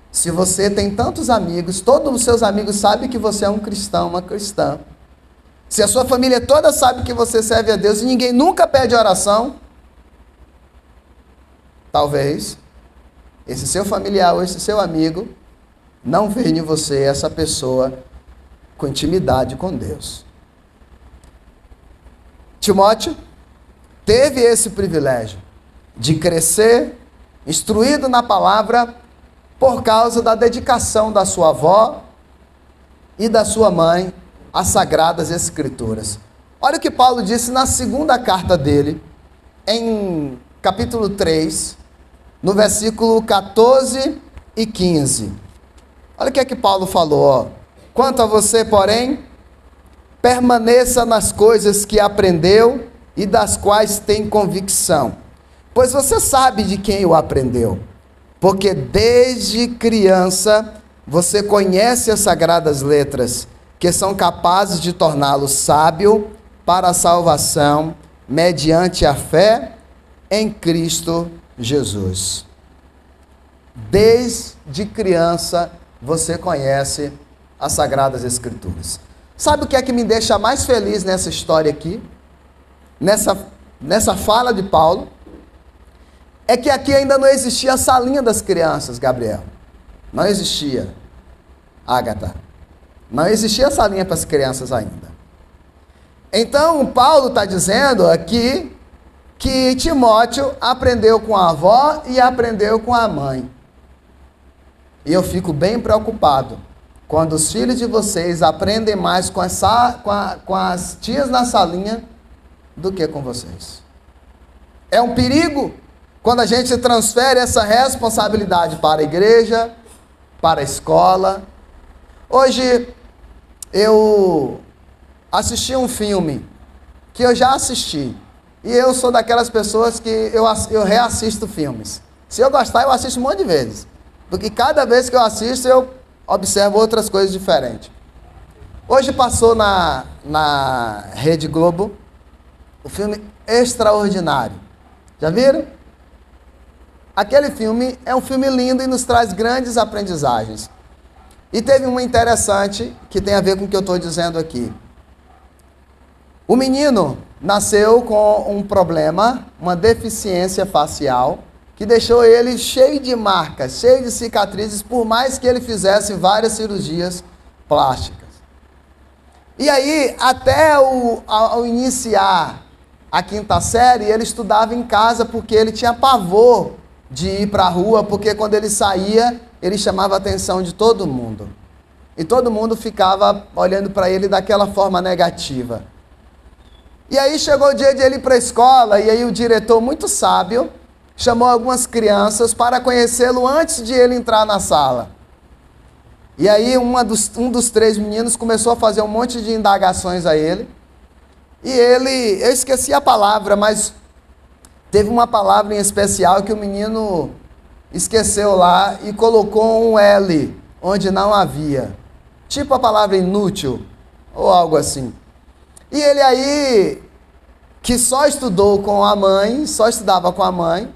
Se você tem tantos amigos, todos os seus amigos sabem que você é um cristão, uma cristã. Se a sua família toda sabe que você serve a Deus e ninguém nunca pede oração, talvez esse seu familiar ou esse seu amigo não vê em você essa pessoa com intimidade com Deus. Timóteo teve esse privilégio de crescer, instruído na palavra, por causa da dedicação da sua avó e da sua mãe às Sagradas Escrituras. Olha o que Paulo disse na segunda carta dele, em capítulo 3, no versículo 14 e 15. Olha o que é que Paulo falou, ó. Quanto a você, porém, permaneça nas coisas que aprendeu e das quais tem convicção, pois você sabe de quem o aprendeu, porque desde criança você conhece as sagradas letras, que são capazes de torná-lo sábio para a salvação, mediante a fé em Cristo Jesus. Desde criança você conhece as Sagradas Escrituras. Sabe o que é que me deixa mais feliz nessa história aqui? Nessa fala de Paulo? É que aqui ainda não existia a salinha das crianças, Gabriel. Não existia, Ágata. Não existia a salinha para as crianças ainda. Então, Paulo está dizendo aqui que Timóteo aprendeu com a avó e aprendeu com a mãe. E eu fico bem preocupado quando os filhos de vocês aprendem mais com as tias na salinha do que com vocês. É um perigo quando a gente transfere essa responsabilidade para a igreja, para a escola. Hoje eu assisti um filme que eu já assisti. E eu sou daquelas pessoas que eu reassisto filmes. Se eu gostar, eu assisto um monte de vezes. Porque cada vez que eu assisto, eu observo outras coisas diferentes. Hoje passou na Rede Globo o filme Extraordinário. Já viram? Aquele filme é um filme lindo e nos traz grandes aprendizagens. E teve uma interessante que tem a ver com o que eu estou dizendo aqui. O menino nasceu com um problema, uma deficiência facial, que deixou ele cheio de marcas, cheio de cicatrizes, por mais que ele fizesse várias cirurgias plásticas. E aí, até ao iniciar a 5ª série, ele estudava em casa porque ele tinha pavor de ir para a rua, porque quando ele saía, ele chamava a atenção de todo mundo. E todo mundo ficava olhando para ele daquela forma negativa. E aí chegou o dia de ele ir para a escola, e aí o diretor, muito sábio, chamou algumas crianças para conhecê-lo antes de ele entrar na sala. E aí um dos 3 meninos começou a fazer um monte de indagações a ele. E eu esqueci a palavra, mas teve uma palavra em especial que o menino esqueceu lá e colocou um L onde não havia. Tipo a palavra inútil, ou algo assim. E ele aí, que só estudou com a mãe, só estudava com a mãe,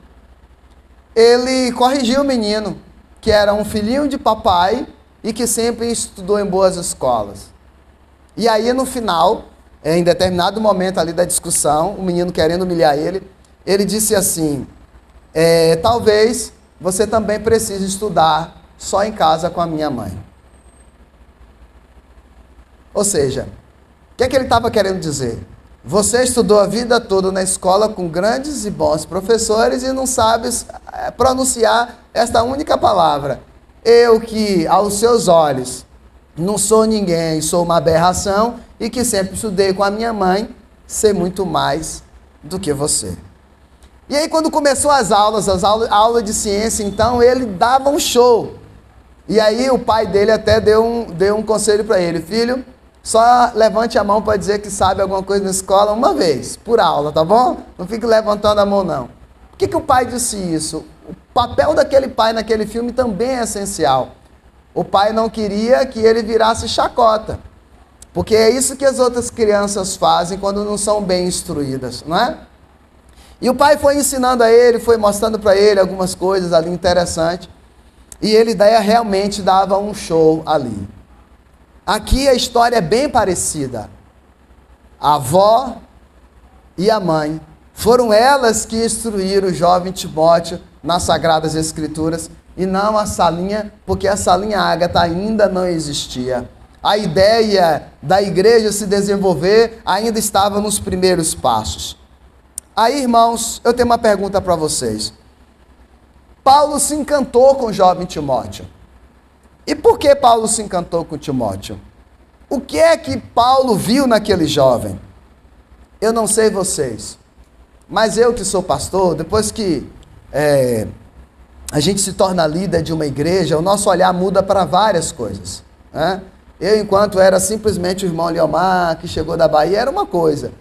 ele corrigiu o menino, que era um filhinho de papai e que sempre estudou em boas escolas. E aí no final, em determinado momento ali da discussão, o menino querendo humilhar ele disse assim, talvez você também precise estudar só em casa com a minha mãe. Ou seja, o que é que ele estava querendo dizer? Você estudou a vida toda na escola com grandes e bons professores e não sabe pronunciar esta única palavra. Eu que, aos seus olhos, não sou ninguém, sou uma aberração e que sempre estudei com a minha mãe, sei muito mais do que você. E aí quando começou a aula de ciência, então ele dava um show. E aí o pai dele até deu um conselho para ele: filho, só levante a mão para dizer que sabe alguma coisa na escola uma vez, por aula, tá bom? Não fique levantando a mão, não. Por que o pai disse isso? O papel daquele pai naquele filme também é essencial. O pai não queria que ele virasse chacota, porque é isso que as outras crianças fazem quando não são bem instruídas, não é? E o pai foi ensinando a ele, foi mostrando para ele algumas coisas ali interessantes, e ele daí realmente dava um show ali. Aqui a história é bem parecida. A avó e a mãe foram elas que instruíram o jovem Timóteo nas Sagradas Escrituras e não a salinha, porque a salinha Ágata ainda não existia. A ideia da igreja se desenvolver ainda estava nos primeiros passos. Aí, irmãos, eu tenho uma pergunta para vocês. Paulo se encantou com o jovem Timóteo. E por que Paulo se encantou com Timóteo? O que é que Paulo viu naquele jovem? Eu não sei vocês, mas eu que sou pastor, depois que a gente se torna líder de uma igreja, o nosso olhar muda para várias coisas, né? Eu, enquanto era simplesmente o irmão Leomar, que chegou da Bahia, era uma coisa.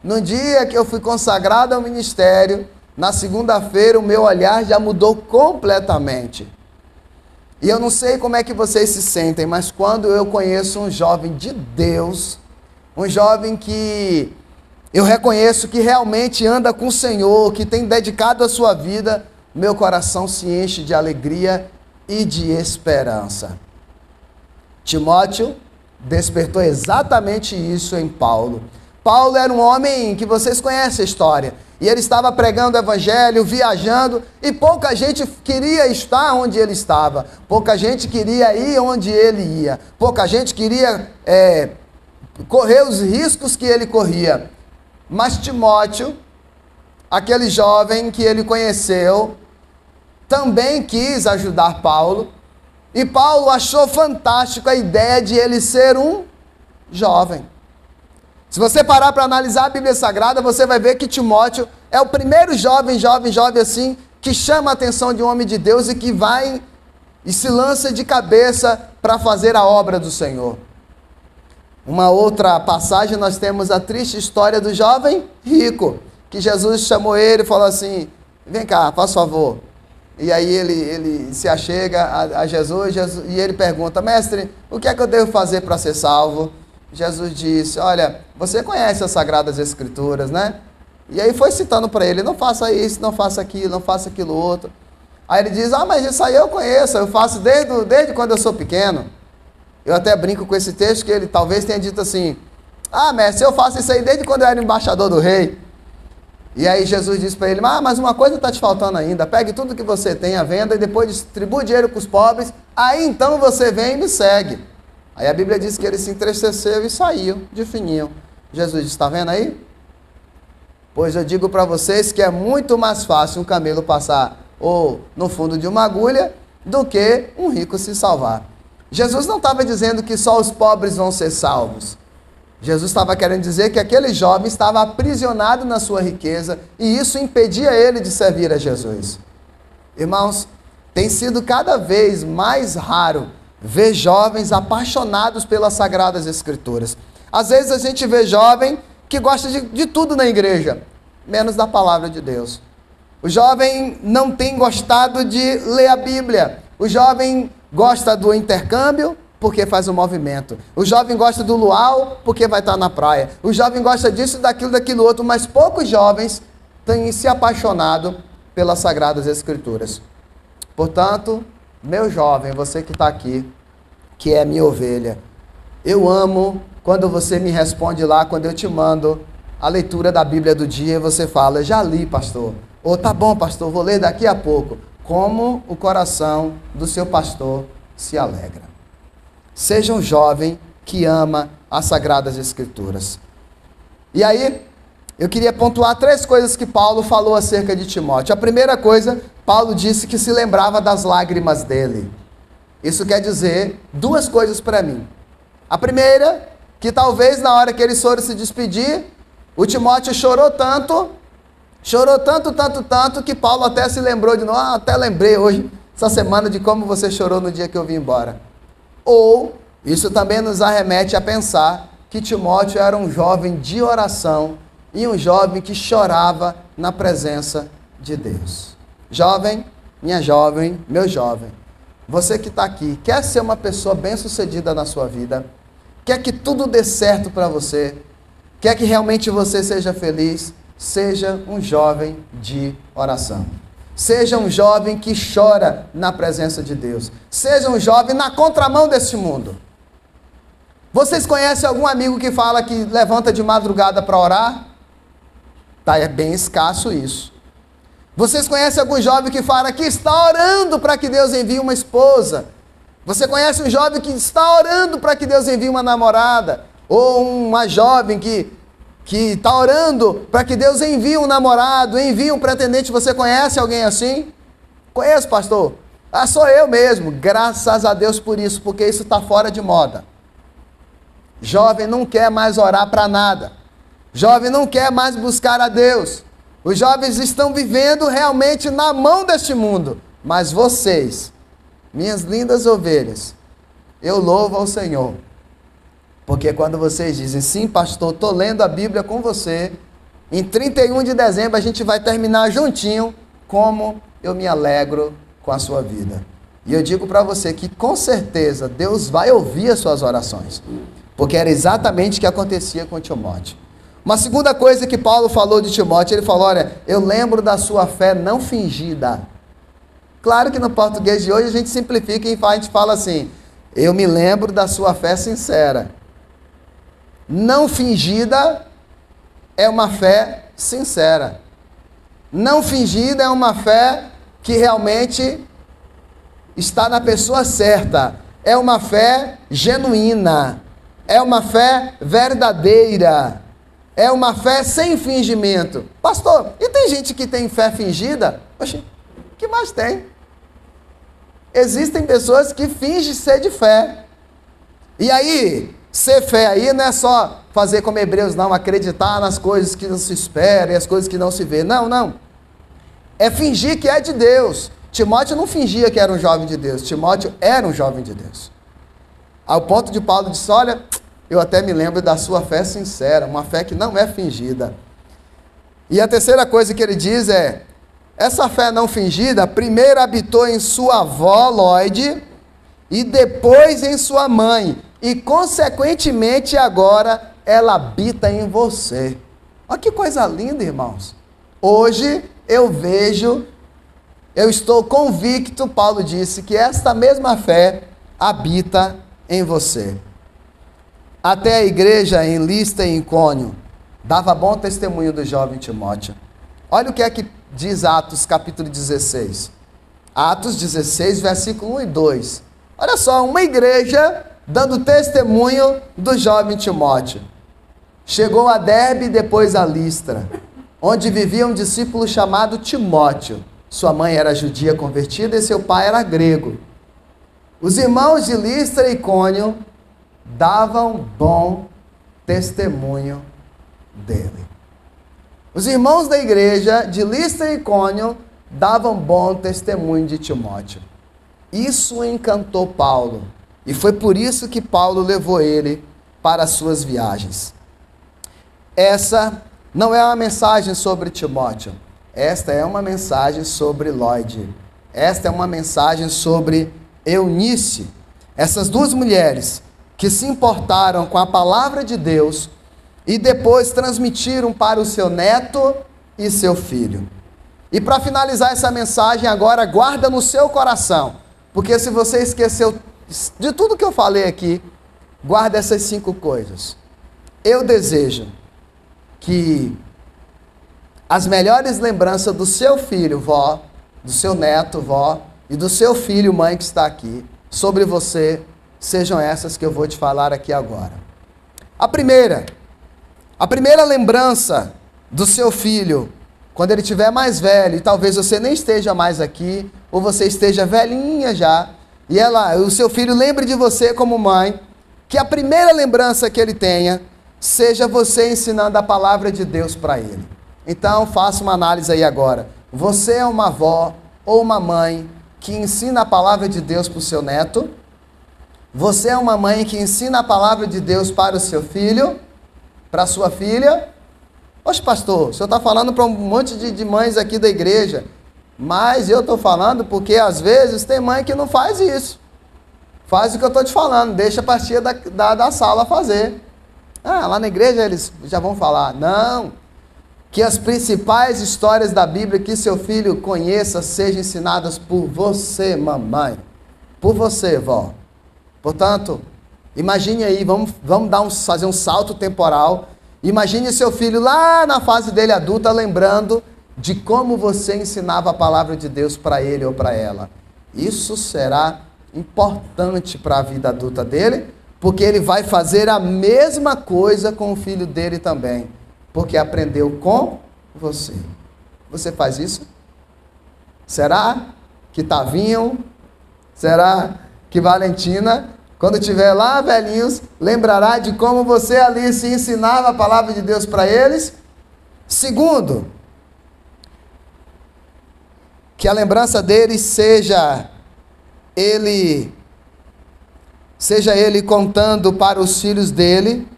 No dia que eu fui consagrado ao ministério, na segunda-feira, o meu olhar já mudou completamente. E eu não sei como é que vocês se sentem, mas quando eu conheço um jovem de Deus, um jovem que eu reconheço que realmente anda com o Senhor, que tem dedicado a sua vida, meu coração se enche de alegria e de esperança. Timóteo despertou exatamente isso em Paulo. Paulo era um homem que vocês conhecem a história. E ele estava pregando o evangelho, viajando, e pouca gente queria estar onde ele estava. Pouca gente queria ir onde ele ia. Pouca gente queria correr os riscos que ele corria. Mas Timóteo, aquele jovem que ele conheceu, também quis ajudar Paulo. E Paulo achou fantástico a ideia de ele ser um jovem. Se você parar para analisar a Bíblia Sagrada, você vai ver que Timóteo é o primeiro jovem assim, que chama a atenção de um homem de Deus e que vai e se lança de cabeça para fazer a obra do Senhor. Uma outra passagem, nós temos a triste história do jovem rico, que Jesus chamou ele e falou assim: vem cá, faz favor. E aí ele se achega a Jesus e ele pergunta: mestre, o que é que eu devo fazer para ser salvo? Jesus disse: olha, você conhece as Sagradas Escrituras, né? E aí foi citando para ele: não faça isso, não faça aquilo outro. Aí ele diz: mas isso aí eu conheço, eu faço desde quando eu sou pequeno. Eu até brinco com esse texto que ele talvez tenha dito assim: mestre, eu faço isso aí desde quando eu era embaixador do rei. E aí Jesus disse para ele: mas uma coisa está te faltando ainda, pegue tudo que você tem à venda e depois distribua o dinheiro com os pobres, aí então você vem e me segue. Aí a Bíblia diz que ele se entristeceu e saiu de fininho. Jesus disse: está vendo aí? Pois eu digo para vocês que é muito mais fácil um camelo passar ou no fundo de uma agulha do que um rico se salvar. Jesus não estava dizendo que só os pobres vão ser salvos. Jesus estava querendo dizer que aquele jovem estava aprisionado na sua riqueza e isso impedia ele de servir a Jesus. Irmãos, tem sido cada vez mais raro ver jovens apaixonados pelas Sagradas Escrituras. Às vezes a gente vê jovem que gosta de tudo na igreja, menos da palavra de Deus. O jovem não tem gostado de ler a Bíblia. O jovem gosta do intercâmbio porque faz um movimento. O jovem gosta do luau porque vai estar na praia. O jovem gosta disso, daquilo outro, mas poucos jovens têm se apaixonado pelas Sagradas Escrituras. Portanto, meu jovem, você que está aqui, que é minha ovelha, eu amo quando você me responde lá, quando eu te mando a leitura da Bíblia do dia, e você fala: já li, pastor. Ou tá bom, pastor, vou ler daqui a pouco. Como o coração do seu pastor se alegra. Seja um jovem que ama as Sagradas Escrituras. E aí, eu queria pontuar 3 coisas que Paulo falou acerca de Timóteo. A primeira coisa, Paulo disse que se lembrava das lágrimas dele. Isso quer dizer 2 coisas para mim. A primeira, que talvez na hora que eles foram se despedir, o Timóteo chorou tanto, que Paulo até se lembrou de novo. Até lembrei hoje, essa semana, de como você chorou no dia que eu vim embora. Ou, isso também nos arremete a pensar que Timóteo era um jovem de oração e um jovem que chorava na presença de Deus. Jovem, minha jovem, meu jovem, você que está aqui, quer ser uma pessoa bem-sucedida na sua vida, quer que tudo dê certo para você, quer que realmente você seja feliz, seja um jovem de oração. Seja um jovem que chora na presença de Deus. Seja um jovem na contramão deste mundo. Vocês conhecem algum amigo que fala que levanta de madrugada para orar? Tá, é bem escasso isso. Vocês conhecem algum jovem que fala que está orando para que Deus envie uma esposa? Você conhece um jovem que está orando para que Deus envie uma namorada? Ou uma jovem que está orando para que Deus envie um namorado, envie um pretendente? Você conhece alguém assim? Conheço, pastor. Sou eu mesmo. Graças a Deus por isso, porque isso está fora de moda. Jovem não quer mais orar para nada. Jovem não quer mais buscar a Deus. Os jovens estão vivendo realmente na mão deste mundo. Mas vocês, minhas lindas ovelhas, eu louvo ao Senhor. Porque quando vocês dizem, sim, pastor, estou lendo a Bíblia com você, em 31 de dezembro a gente vai terminar juntinho, como eu me alegro com a sua vida. E eu digo para você que com certeza Deus vai ouvir as suas orações. Porque era exatamente o que acontecia com Timóteo. Uma segunda coisa que Paulo falou de Timóteo, ele falou, olha, eu lembro da sua fé não fingida. Claro que no português de hoje a gente simplifica e a gente fala assim, eu me lembro da sua fé sincera. Não fingida é uma fé sincera. Não fingida é uma fé que realmente está na pessoa certa. É uma fé genuína. É uma fé verdadeira. É uma fé sem fingimento. Pastor, e tem gente que tem fé fingida? Oxe, o que mais tem? Existem pessoas que fingem ser de fé. E aí, ser fé aí não é só fazer como Hebreus, não, acreditar nas coisas que não se espera e as coisas que não se vê. Não, não. É fingir que é de Deus. Timóteo não fingia que era um jovem de Deus. Timóteo era um jovem de Deus. Ao ponto de Paulo disse, olha, eu até me lembro da sua fé sincera, uma fé que não é fingida. E a terceira coisa que ele diz é, essa fé não fingida, primeiro habitou em sua avó, Lloyd, e depois em sua mãe, e consequentemente agora ela habita em você. Olha que coisa linda, irmãos. Hoje eu vejo, eu estou convicto, Paulo disse, que esta mesma fé habita em você. Até a igreja em Listra e Icônio dava bom testemunho do jovem Timóteo. Olha o que é que diz Atos capítulo 16. Atos 16, versículo 1 e 2. Olha só, uma igreja dando testemunho do jovem Timóteo. Chegou a Derbe e depois a Listra, onde vivia um discípulo chamado Timóteo. Sua mãe era judia convertida e seu pai era grego. Os irmãos de Listra e Icônio davam bom testemunho dele. Os irmãos da igreja de Listra e Icônio davam bom testemunho de Timóteo. Isso encantou Paulo, e foi por isso que Paulo levou ele para as suas viagens. Essa não é uma mensagem sobre Timóteo, esta é uma mensagem sobre Lloyd, esta é uma mensagem sobre Eunice. Essas duas mulheres que se importaram com a palavra de Deus e depois transmitiram para o seu neto e seu filho. E para finalizar essa mensagem agora, guarda no seu coração, porque se você esqueceu de tudo que eu falei aqui, guarda essas 5 coisas. Eu desejo que as melhores lembranças do seu filho, vó, do seu neto, vó, e do seu filho, mãe, que está aqui, sobre você, sejam essas que eu vou te falar aqui agora. A primeira lembrança do seu filho, quando ele estiver mais velho, e talvez você nem esteja mais aqui, ou você esteja velhinha já, e o seu filho lembre de você como mãe, que a primeira lembrança que ele tenha seja você ensinando a palavra de Deus para ele. Então, faça uma análise aí agora. Você é uma avó ou uma mãe que ensina a palavra de Deus para o seu neto? Você é uma mãe que ensina a palavra de Deus para o seu filho? Para a sua filha? Oxe, pastor, o senhor está falando para um monte de mães aqui da igreja, mas eu estou falando porque às vezes tem mãe que não faz isso. Faz o que eu estou te falando, deixa a partir da sala fazer. Ah, lá na igreja eles já vão falar. Não, que as principais histórias da Bíblia que seu filho conheça sejam ensinadas por você, mamãe, por você, vó. Portanto, imagine aí, vamos fazer um salto temporal. Imagine seu filho lá na fase dele adulta, lembrando de como você ensinava a palavra de Deus para ele ou para ela. Isso será importante para a vida adulta dele, porque ele vai fazer a mesma coisa com o filho dele também, porque aprendeu com você. Você faz isso? Será que Tavinho? Será que Valentina, quando estiver lá velhinhos, lembrará de como você, Alice, ensinava a palavra de Deus para eles? Segundo, que a lembrança deles seja ele contando para os filhos dele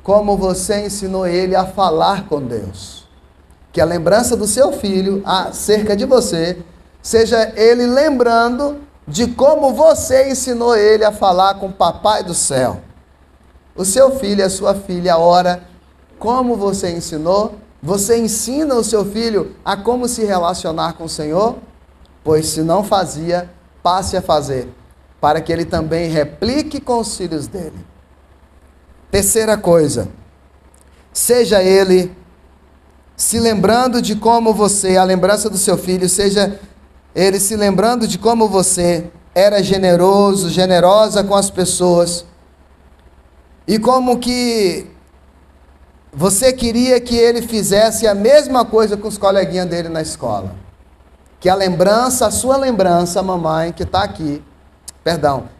como você ensinou ele a falar com Deus. Que a lembrança do seu filho acerca de você seja ele lembrando de como você ensinou ele a falar com o Papai do céu. O seu filho e a sua filha ora como você ensinou. Você ensina o seu filho a como se relacionar com o Senhor? Pois se não fazia, passe a fazer, para que ele também replique com os filhos dele. Terceira coisa, seja ele se lembrando de como você, a lembrança do seu filho, seja ele se lembrando de como você era generoso, generosa com as pessoas, e como que você queria que ele fizesse a mesma coisa com os coleguinhas dele na escola. Que a lembrança, a sua lembrança, mamãe, que está aqui,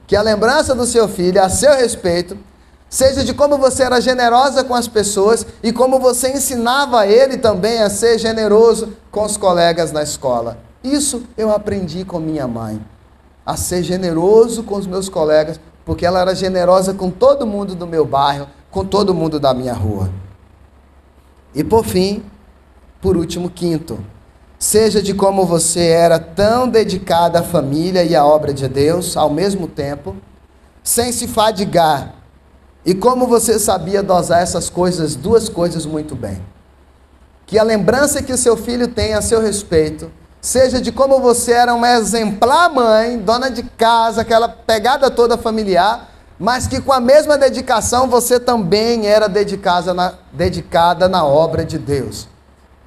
que a lembrança do seu filho a seu respeito seja de como você era generosa com as pessoas e como você ensinava ele também a ser generoso com os colegas na escola. Isso eu aprendi com minha mãe, a ser generoso com os meus colegas, porque ela era generosa com todo mundo do meu bairro, com todo mundo da minha rua. E por fim, por último, quinto, seja de como você era tão dedicada à família e à obra de Deus ao mesmo tempo, sem se fadigar, e como você sabia dosar essas coisas, duas coisas muito bem. Que a lembrança que o seu filho tem a seu respeito seja de como você era uma exemplar mãe, dona de casa, aquela pegada toda familiar, mas que com a mesma dedicação você também era dedicada na obra de Deus.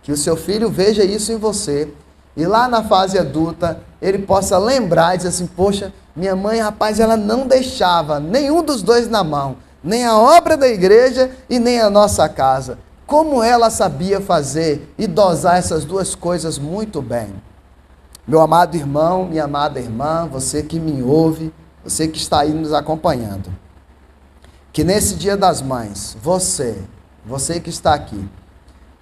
Que o seu filho veja isso em você, e lá na fase adulta, ele possa lembrar e dizer assim, poxa, minha mãe, rapaz, ela não deixava nenhum dos dois na mão, nem a obra da igreja e nem a nossa casa. Como ela sabia fazer e dosar essas duas coisas muito bem. Meu amado irmão, minha amada irmã, você que me ouve, você que está aí nos acompanhando, que nesse Dia das Mães, você que está aqui,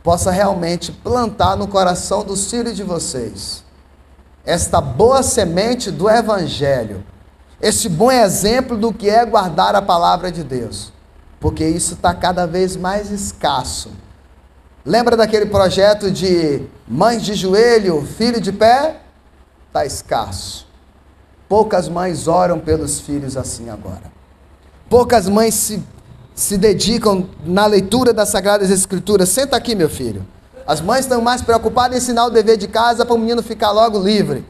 possa realmente plantar no coração dos filhos de vocês esta boa semente do Evangelho, esse bom exemplo do que é guardar a palavra de Deus, porque isso está cada vez mais escasso. Lembra daquele projeto de mães de joelho, filho de pé? Está escasso. Poucas mães oram pelos filhos assim agora. Poucas mães se dedicam na leitura das Sagradas Escrituras. Senta aqui, meu filho. As mães estão mais preocupadas em ensinar o dever de casa para o menino ficar logo livre.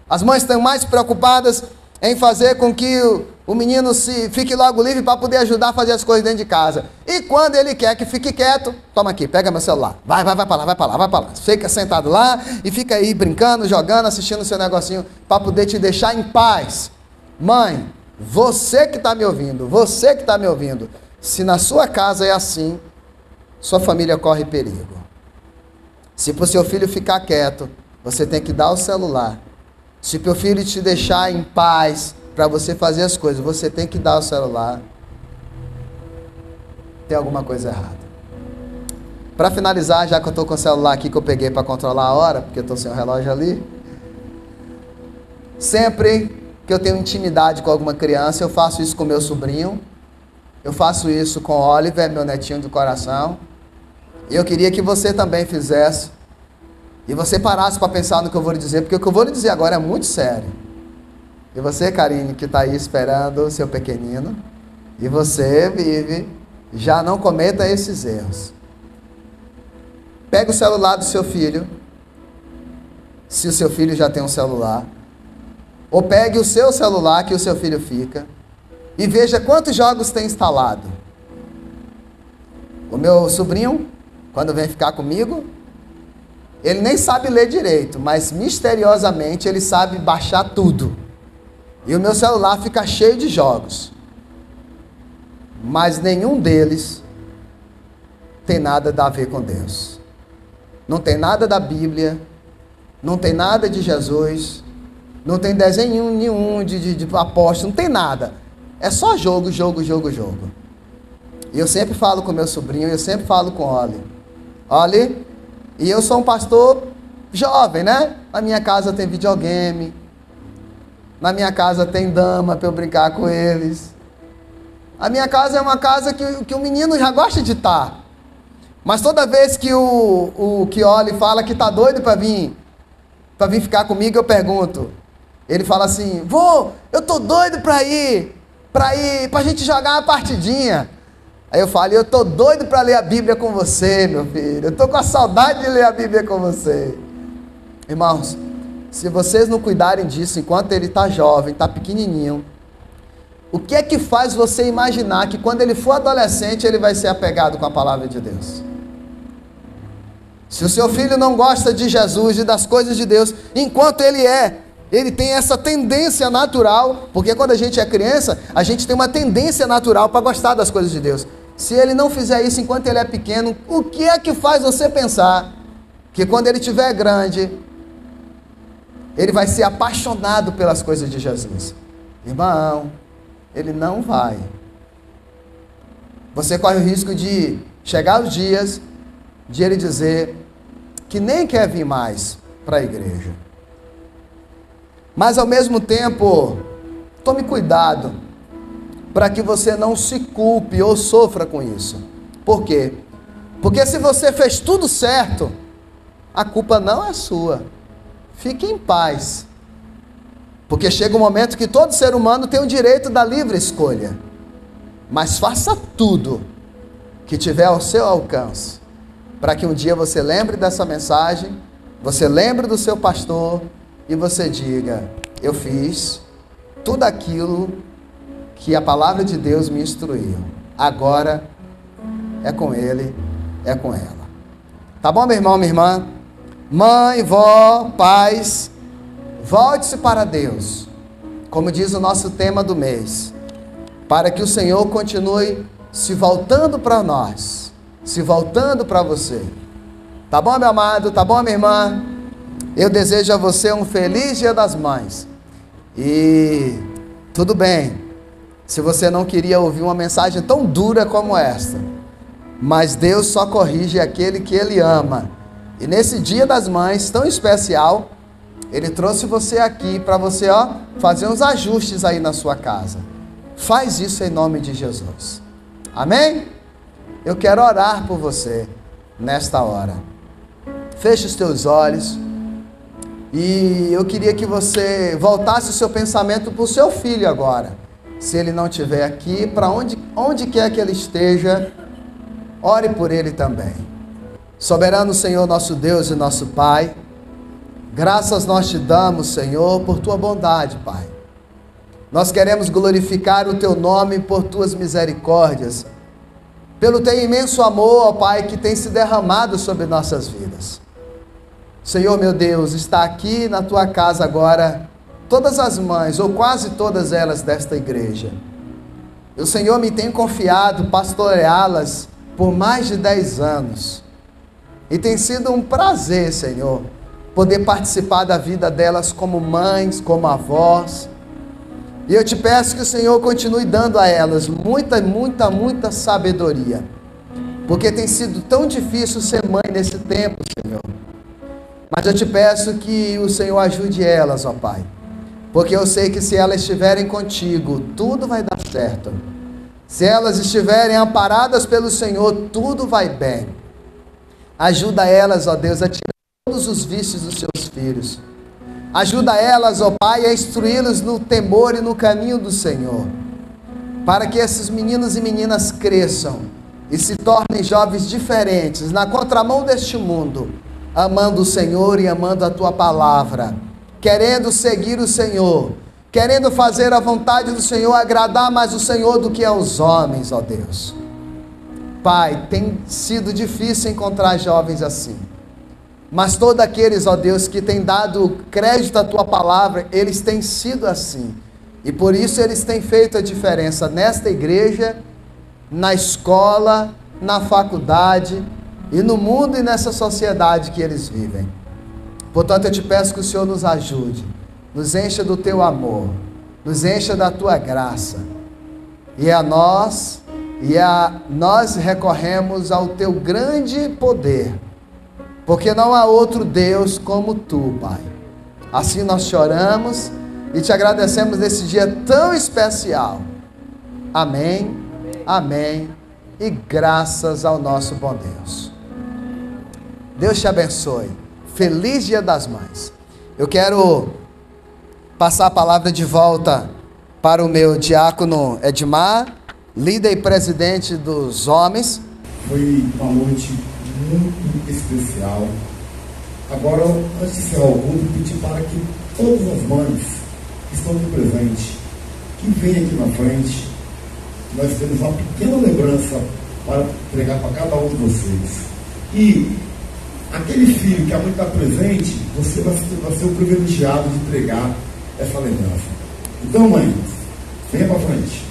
As mães estão mais preocupadas em fazer com que o menino fique logo livre para poder ajudar a fazer as coisas dentro de casa. E quando ele quer que fique quieto, toma aqui, pega meu celular. Vai para lá. Fica sentado lá e fica aí brincando, jogando, assistindo o seu negocinho para poder te deixar em paz. Mãe, você que está me ouvindo, se na sua casa é assim, sua família corre perigo. Se para o seu filho ficar quieto, você tem que dar o celular. Se para o filho te deixar em paz para você fazer as coisas, você tem que dar o celular. Tem alguma coisa errada. Para finalizar, já que eu estou com o celular aqui que eu peguei para controlar a hora, porque eu estou sem o relógio ali. Sempre que eu tenho intimidade com alguma criança, eu faço isso com meu sobrinho. Eu faço isso com o Oliver, meu netinho do coração. E eu queria que você também fizesse. E você parasse para pensar no que eu vou lhe dizer, porque o que eu vou lhe dizer agora é muito sério. E você, Karine, que está aí esperando o seu pequenino, e você, Vive, já não cometa esses erros. Pega o celular do seu filho, se o seu filho já tem um celular, ou pegue o seu celular que o seu filho fica, e veja quantos jogos tem instalado. O meu sobrinho, quando vem ficar comigo, ele nem sabe ler direito, mas misteriosamente ele sabe baixar tudo. E o meu celular fica cheio de jogos. Mas nenhum deles tem nada a ver com Deus. Não tem nada da Bíblia, não tem nada de Jesus, não tem desenho nenhum de apóstolo, não tem nada. É só jogo. E eu sempre falo com meu sobrinho, eu sempre falo com o Oli, e eu sou um pastor jovem, né? Na minha casa tem videogame, na minha casa tem dama para eu brincar com eles. A minha casa é uma casa que o menino já gosta de estar. Mas toda vez que o Oli fala que tá doido para vir ficar comigo, eu pergunto. Ele fala assim: vô, eu tô doido pra gente jogar uma partidinha. Aí eu falo: eu tô doido para ler a Bíblia com você, meu filho. Eu tô com a saudade de ler a Bíblia com você. Irmãos, se vocês não cuidarem disso enquanto ele tá jovem, tá pequenininho, o que é que faz você imaginar que quando ele for adolescente ele vai ser apegado com a palavra de Deus? Se o seu filho não gosta de Jesus e das coisas de Deus, enquanto ele tem essa tendência natural, porque quando a gente é criança, a gente tem uma tendência natural para gostar das coisas de Deus. Se ele não fizer isso enquanto ele é pequeno, o que é que faz você pensar que quando ele estiver grande, ele vai ser apaixonado pelas coisas de Jesus? Irmão, ele não vai. Você corre o risco de chegar os dias de ele dizer que nem quer vir mais para a igreja. Mas ao mesmo tempo, tome cuidado para que você não se culpe ou sofra com isso. Por quê? Porque se você fez tudo certo, a culpa não é sua. Fique em paz. Porque chega um momento que todo ser humano tem o direito da livre escolha. Mas faça tudo que tiver ao seu alcance, para que um dia você lembre dessa mensagem, você lembre do seu pastor, e você diga: eu fiz tudo aquilo que a palavra de Deus me instruiu. Agora é com ele, é com ela. Tá bom, meu irmão, minha irmã? Mãe, vó, pais, volte-se para Deus, como diz o nosso tema do mês, para que o Senhor continue se voltando para nós, se voltando para você. Tá bom, meu amado? Tá bom, minha irmã? Eu desejo a você um feliz Dia das Mães. E tudo bem, se você não queria ouvir uma mensagem tão dura como esta, mas Deus só corrige aquele que Ele ama. E nesse Dia das Mães tão especial, Ele trouxe você aqui para você fazer uns ajustes aí na sua casa. Faz isso em nome de Jesus. Amém? Eu quero orar por você nesta hora. Feche os teus olhos. E eu queria que você voltasse o seu pensamento para o seu filho agora. Se ele não estiver aqui, para onde quer que ele esteja, ore por ele também. Soberano Senhor, nosso Deus e nosso Pai, graças nós te damos, Senhor, por tua bondade, Pai. Nós queremos glorificar o teu nome por tuas misericórdias, pelo teu imenso amor, ó Pai, que tem se derramado sobre nossas vidas. Senhor, meu Deus, está aqui na tua casa agora todas as mães, ou quase todas elas desta igreja. O Senhor me tem confiado pastoreá-las por mais de 10 anos. E tem sido um prazer, Senhor, poder participar da vida delas como mães, como avós. E eu te peço que o Senhor continue dando a elas muita sabedoria. Porque tem sido tão difícil ser mãe nesse tempo, Senhor. Mas eu te peço que o Senhor ajude elas, ó Pai. Porque eu sei que se elas estiverem contigo, tudo vai dar certo. Se elas estiverem amparadas pelo Senhor, tudo vai bem. Ajuda elas, ó Deus, a tirar todos os vícios dos seus filhos. Ajuda elas, ó Pai, a instruí-los no temor e no caminho do Senhor. Para que esses meninos e meninas cresçam e se tornem jovens diferentes, na contramão deste mundo, amando o Senhor e amando a Tua palavra, querendo seguir o Senhor, querendo fazer a vontade do Senhor, agradar mais o Senhor do que aos homens, ó Deus. Pai, tem sido difícil encontrar jovens assim, mas todos aqueles, ó Deus, que têm dado crédito à Tua palavra, eles têm sido assim, e por isso eles têm feito a diferença nesta igreja, na escola, na faculdade, e no mundo e nessa sociedade que eles vivem. Portanto, eu te peço que o Senhor nos ajude, nos encha do Teu amor, nos encha da Tua graça, e nós recorremos ao Teu grande poder, porque não há outro Deus como Tu, Pai. Assim nós choramos e te agradecemos nesse dia tão especial. Amém, amém, e graças ao nosso bom Deus. Deus te abençoe. Feliz Dia das Mães. Eu quero passar a palavra de volta para o meu diácono Edmar, líder e presidente dos homens. Foi uma noite muito especial. Agora, antes de encerrar o culto, pedir para que todas as mães que estão aqui presentes, que venham aqui na frente, nós temos uma pequena lembrança para entregar para cada um de vocês. E aquele filho que a mãe está presente, você vai ser o privilegiado de entregar essa lembrança. Então, mãe, venha para frente.